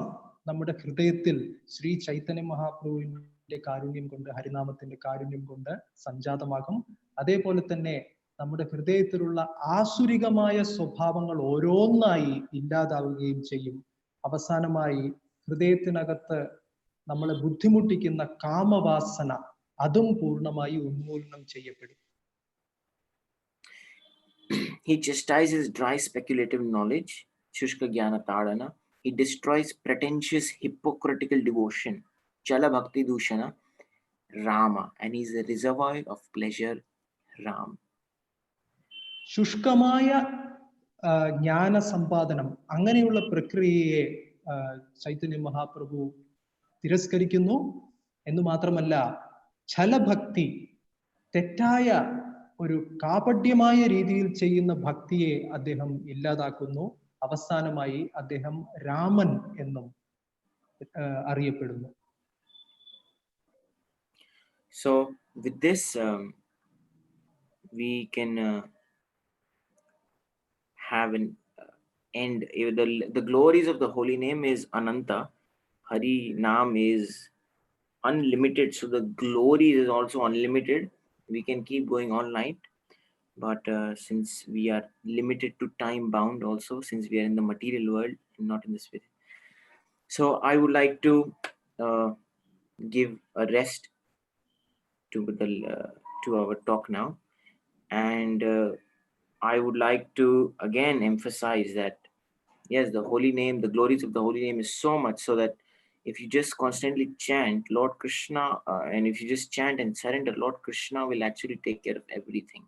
നമ്മുടെ ഹൃദയത്തിൽ ശ്രീ ചൈതന്യ മഹാപ്രഭുവിന്റെ കാരുണ്യം കൊണ്ട്, ഹരിനാമത്തിന്റെ കാരുണ്യം കൊണ്ട് സംജാതമാകും. അതേപോലെ തന്നെ നമ്മുടെ ഹൃദയത്തിലുള്ള ആസുരികമായ സ്വഭാവങ്ങൾ ഓരോന്നായി ഇല്ലാതാവുകയും ചെയ്യും. അവസാനമായി ഹൃദയത്തിനകത്ത് നമ്മളെ ബുദ്ധിമുട്ടിക്കുന്ന കാമവാസന, അതും പൂർണ്ണമായി ഉന്മൂലനം ചെയ്യപ്പെടും. He chastises dry speculative knowledge, Shushka Jnana Tadana. He destroys pretentious hypocritical devotion, Chala Bhakti Dushana, Rama. And he is a reservoir of pleasure, Ram. ശുഷ്കമായ ജ്ഞാന സമ്പാദനം, അങ്ങനെയുള്ള പ്രക്രിയയെ ചൈതന്യ മഹാപ്രഭു തിരസ്കരിക്കുന്നു. എന്ന് മാത്രമല്ല, ഛലഭക്തി, തെറ്റായ ഒരു കാപട്യമായ രീതിയിൽ ചെയ്യുന്ന ഭക്തിയെ അദ്ദേഹം ഇല്ലാതാക്കുന്നു. അവസാനമായി അദ്ദേഹം രാമൻ എന്നും അറിയപ്പെടുന്നു. So with this we can have an end. The glories of the holy name is Ananta. Hari Naam is unlimited, so the glory is also unlimited. We can keep going all night, but since we are limited to time bound also, since we are in the material world and not in the spirit, so I would like to give a rest to the to our talk now. And I would like to again emphasize that yes, the holy name, the glories of the holy name is so much so that if you just constantly chant Lord Krishna, and if you just chant and surrender, Lord Krishna will actually take care of everything.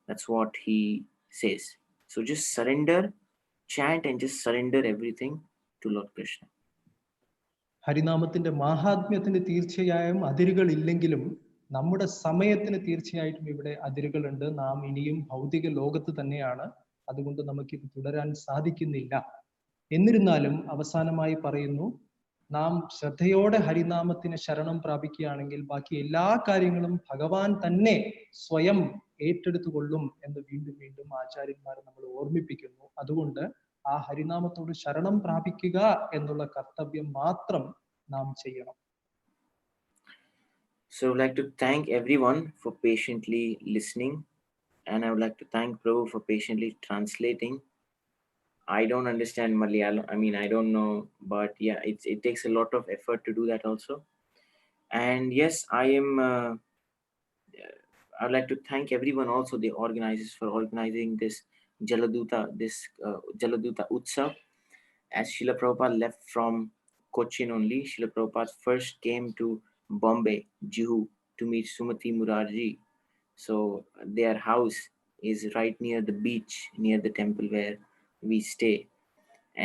That's what he says. So just surrender, chant, and just surrender everything to Lord Krishna. ഹരിനാമത്തിന്റെ മാഹാത്മ്യത്തിന് തീർച്ചയായും അതിരുകൾ ഇല്ലെങ്കിലും നമ്മുടെ സമയത്തിന് തീർച്ചയായിട്ടും ഇവിടെ അതിരുകളുണ്ട്. നാം ഇനിയും ഭൗതിക ലോകത്ത് തന്നെയാണ്, അതുകൊണ്ട് നമുക്കിത് തുടരാൻ സാധിക്കുന്നില്ല. എന്നിരുന്നാലും അവസാനമായി പറയുന്നു, നാം ശ്രദ്ധയോടെ ഹരിനാമത്തിന് ശരണം പ്രാപിക്കുകയാണെങ്കിൽ ബാക്കി എല്ലാ കാര്യങ്ങളും ഭഗവാൻ തന്നെ സ്വയം ഏറ്റെടുത്തുകൊള്ളും എന്ന് വീണ്ടും വീണ്ടും ആചാര്യന്മാർ നമ്മൾ ഓർമ്മിപ്പിക്കുന്നു. അതുകൊണ്ട് ആ ഹരിനാമത്തോട് ശരണം പ്രാപിക്കുക എന്നുള്ള കർത്തവ്യം മാത്രം നാം ചെയ്യണം. So I would like to thank everyone for patiently listening, and I would like to thank Prabhu for patiently translating. I don't understand Malayalam. I mean, I don't know, but yeah, it takes a lot of effort to do that also. And yes, I'd like to thank everyone also, the organizers, for organizing this Jaladuta Utsav. As Srila Prabhupada left from Cochin only, Srila Prabhupada first came to Bombay, Juhu, to meet Sumati Murarji. So their house is right near the beach, near the temple where we stay.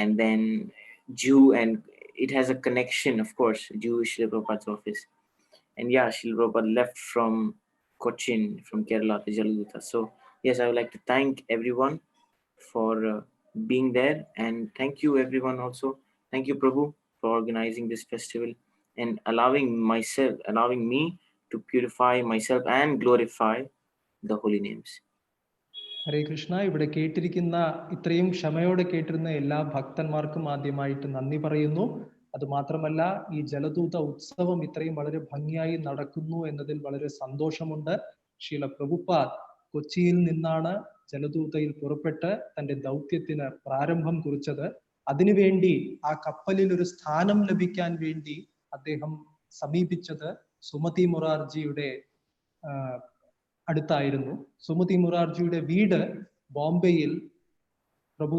And then Jew, and it has a connection, of course, Jewish Srila Prabhupada's office. And yeah, Srila Prabhupada left from Cochin, from Kerala to Jaladuta. So yes, I would like to thank everyone for being there, and thank you everyone also. Thank you, Prabhu, for organizing this festival and allowing me to purify myself and glorify the holy names. ഹരേ കൃഷ്ണ. ഇവിടെ കേട്ടിരിക്കുന്ന, ഇത്രയും ക്ഷമയോടെ കേട്ടിരുന്ന എല്ലാ ഭക്തന്മാർക്കും ആദ്യമായിട്ട് നന്ദി പറയുന്നു. അതുമാത്രമല്ല, ഈ ജലദൂത ഉത്സവം ഇത്രയും വളരെ ഭംഗിയായി നടക്കുന്നു എന്നതിൽ വളരെ സന്തോഷമുണ്ട്. ശ്രീല പ്രഭുപാദ് കൊച്ചിയിൽ നിന്നാണ് ജലദൂതയിൽ പുറപ്പെട്ട് തന്റെ ദൗത്യത്തിന് പ്രാരംഭം കുറിച്ചത്. അതിനുവേണ്ടി ആ കപ്പലിൽ ഒരു സ്ഥാനം ലഭിക്കാൻ വേണ്ടി അദ്ദേഹം സമീപിച്ചത് സുമതി മൊറാർജിയുടെ അടുത്തായിരുന്നു. സുമതി മൊറാർജിയുടെ വീട് ബോംബെയിൽ പ്രഭു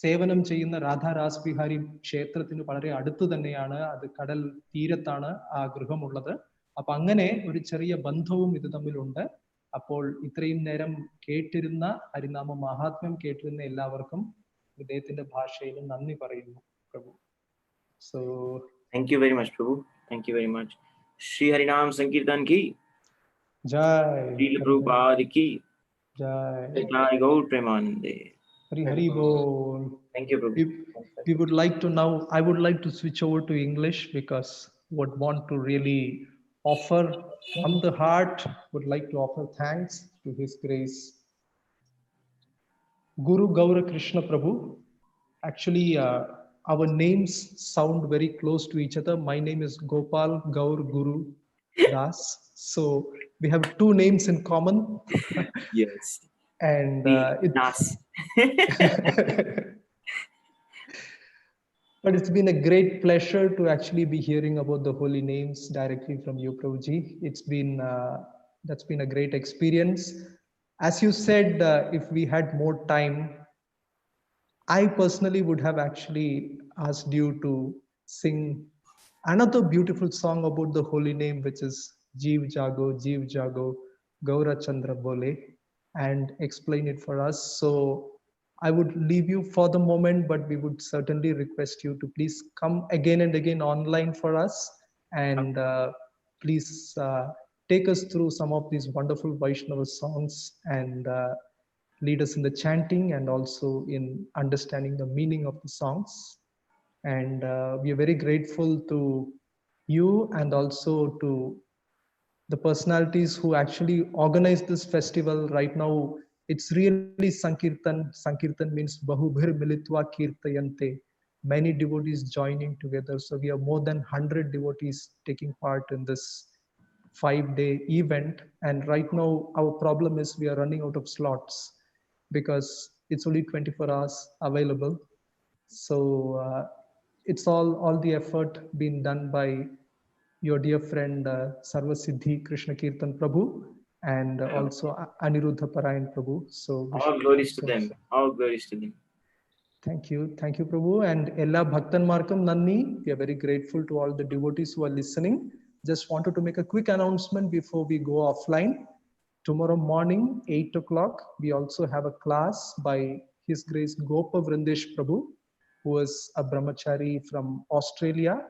സേവനം ചെയ്യുന്ന രാധാ രാസ് ബിഹാരി ക്ഷേത്രത്തിന് വളരെ അടുത്ത് തന്നെയാണ്. അത് കടൽ തീരത്താണ് ആ ഗൃഹമുള്ളത്. അപ്പൊ അങ്ങനെ ഒരു ചെറിയ ബന്ധവും ഇത് തമ്മിലുണ്ട്. അപ്പോൾ ഇത്രയും നേരം കേട്ടിരുന്ന ഹരിനാമ മഹാത്മ്യം കേട്ടിരുന്ന എല്ലാവർക്കും ഇദ്ദേഹത്തിന്റെ ഭാഷയിൽ നന്ദി പറയുന്നു പ്രഭു. So thank you very much, Prabhu. Thank you very much. Shri Harinam Sankirtan ki jai. Srila Prabhupada ki jai. Jai Gaur Premanande. Hari Hari Bol. Thank you, Prabhu. We would like to now, I would like to switch over to English because would want to really offer from the heart, would like to offer thanks to His Grace. Guru Gaura Krishna Prabhu. Actually, our names sound very close to each other. My name is Gopal Gaur Guru Das. So we have two names in common. Yes. And Das. But it's been a great pleasure to actually be hearing about the holy names directly from you, Prabhuji. That's been a great experience. As you said, if we had more time, I personally would have actually asked you to sing another beautiful song about the holy name, which is Jeev Jago, Gaura Chandra Bole, and explain it for us. So I would leave you for the moment, but we would certainly request you to please come again and again online for us, and please take us through some of these wonderful Vaishnava songs and lead us in the chanting and also in understanding the meaning of the songs. And we are very grateful to you and also to the personalities who actually organized this festival. Right now, it's really Sankirtan. Sankirtan means Bahubhir Militva Kirtayante. Many devotees joining together. So we have more than 100 devotees taking part in this 5-day event. And right now, our problem is we are running out of slots because it's only 24 hours available. So it's all the effort being done by your dear friend Sarvasiddhi Krishna Kirtan Prabhu. and also Aniruddha Parayan Prabhu. So All glories to them. All glories to them. Thank you, Prabhu, and Ella Bhaktanmarkam Nanni. We are very grateful to all the devotees who are listening. Just wanted to make a quick announcement before we go offline. Tomorrow morning, 8 o'clock, we also have a class by His Grace Gopa Vrindesh Prabhu, who is a brahmachari from Australia,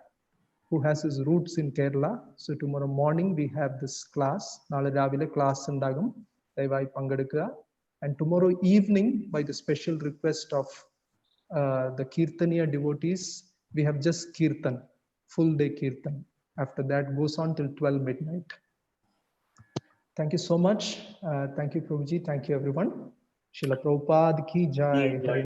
who has his roots in Kerala. So tomorrow morning we have this class. Nale Ravile class undagum. Dayavai pangeduക്കുക. And tomorrow evening, by the special request of the Kirtaniya devotees, we have just Kirtan, full day Kirtan. After that goes on till 12 midnight. Thank you so much. Thank you, Prabhuji. Thank you, everyone. Srila Prabhupada ki jai.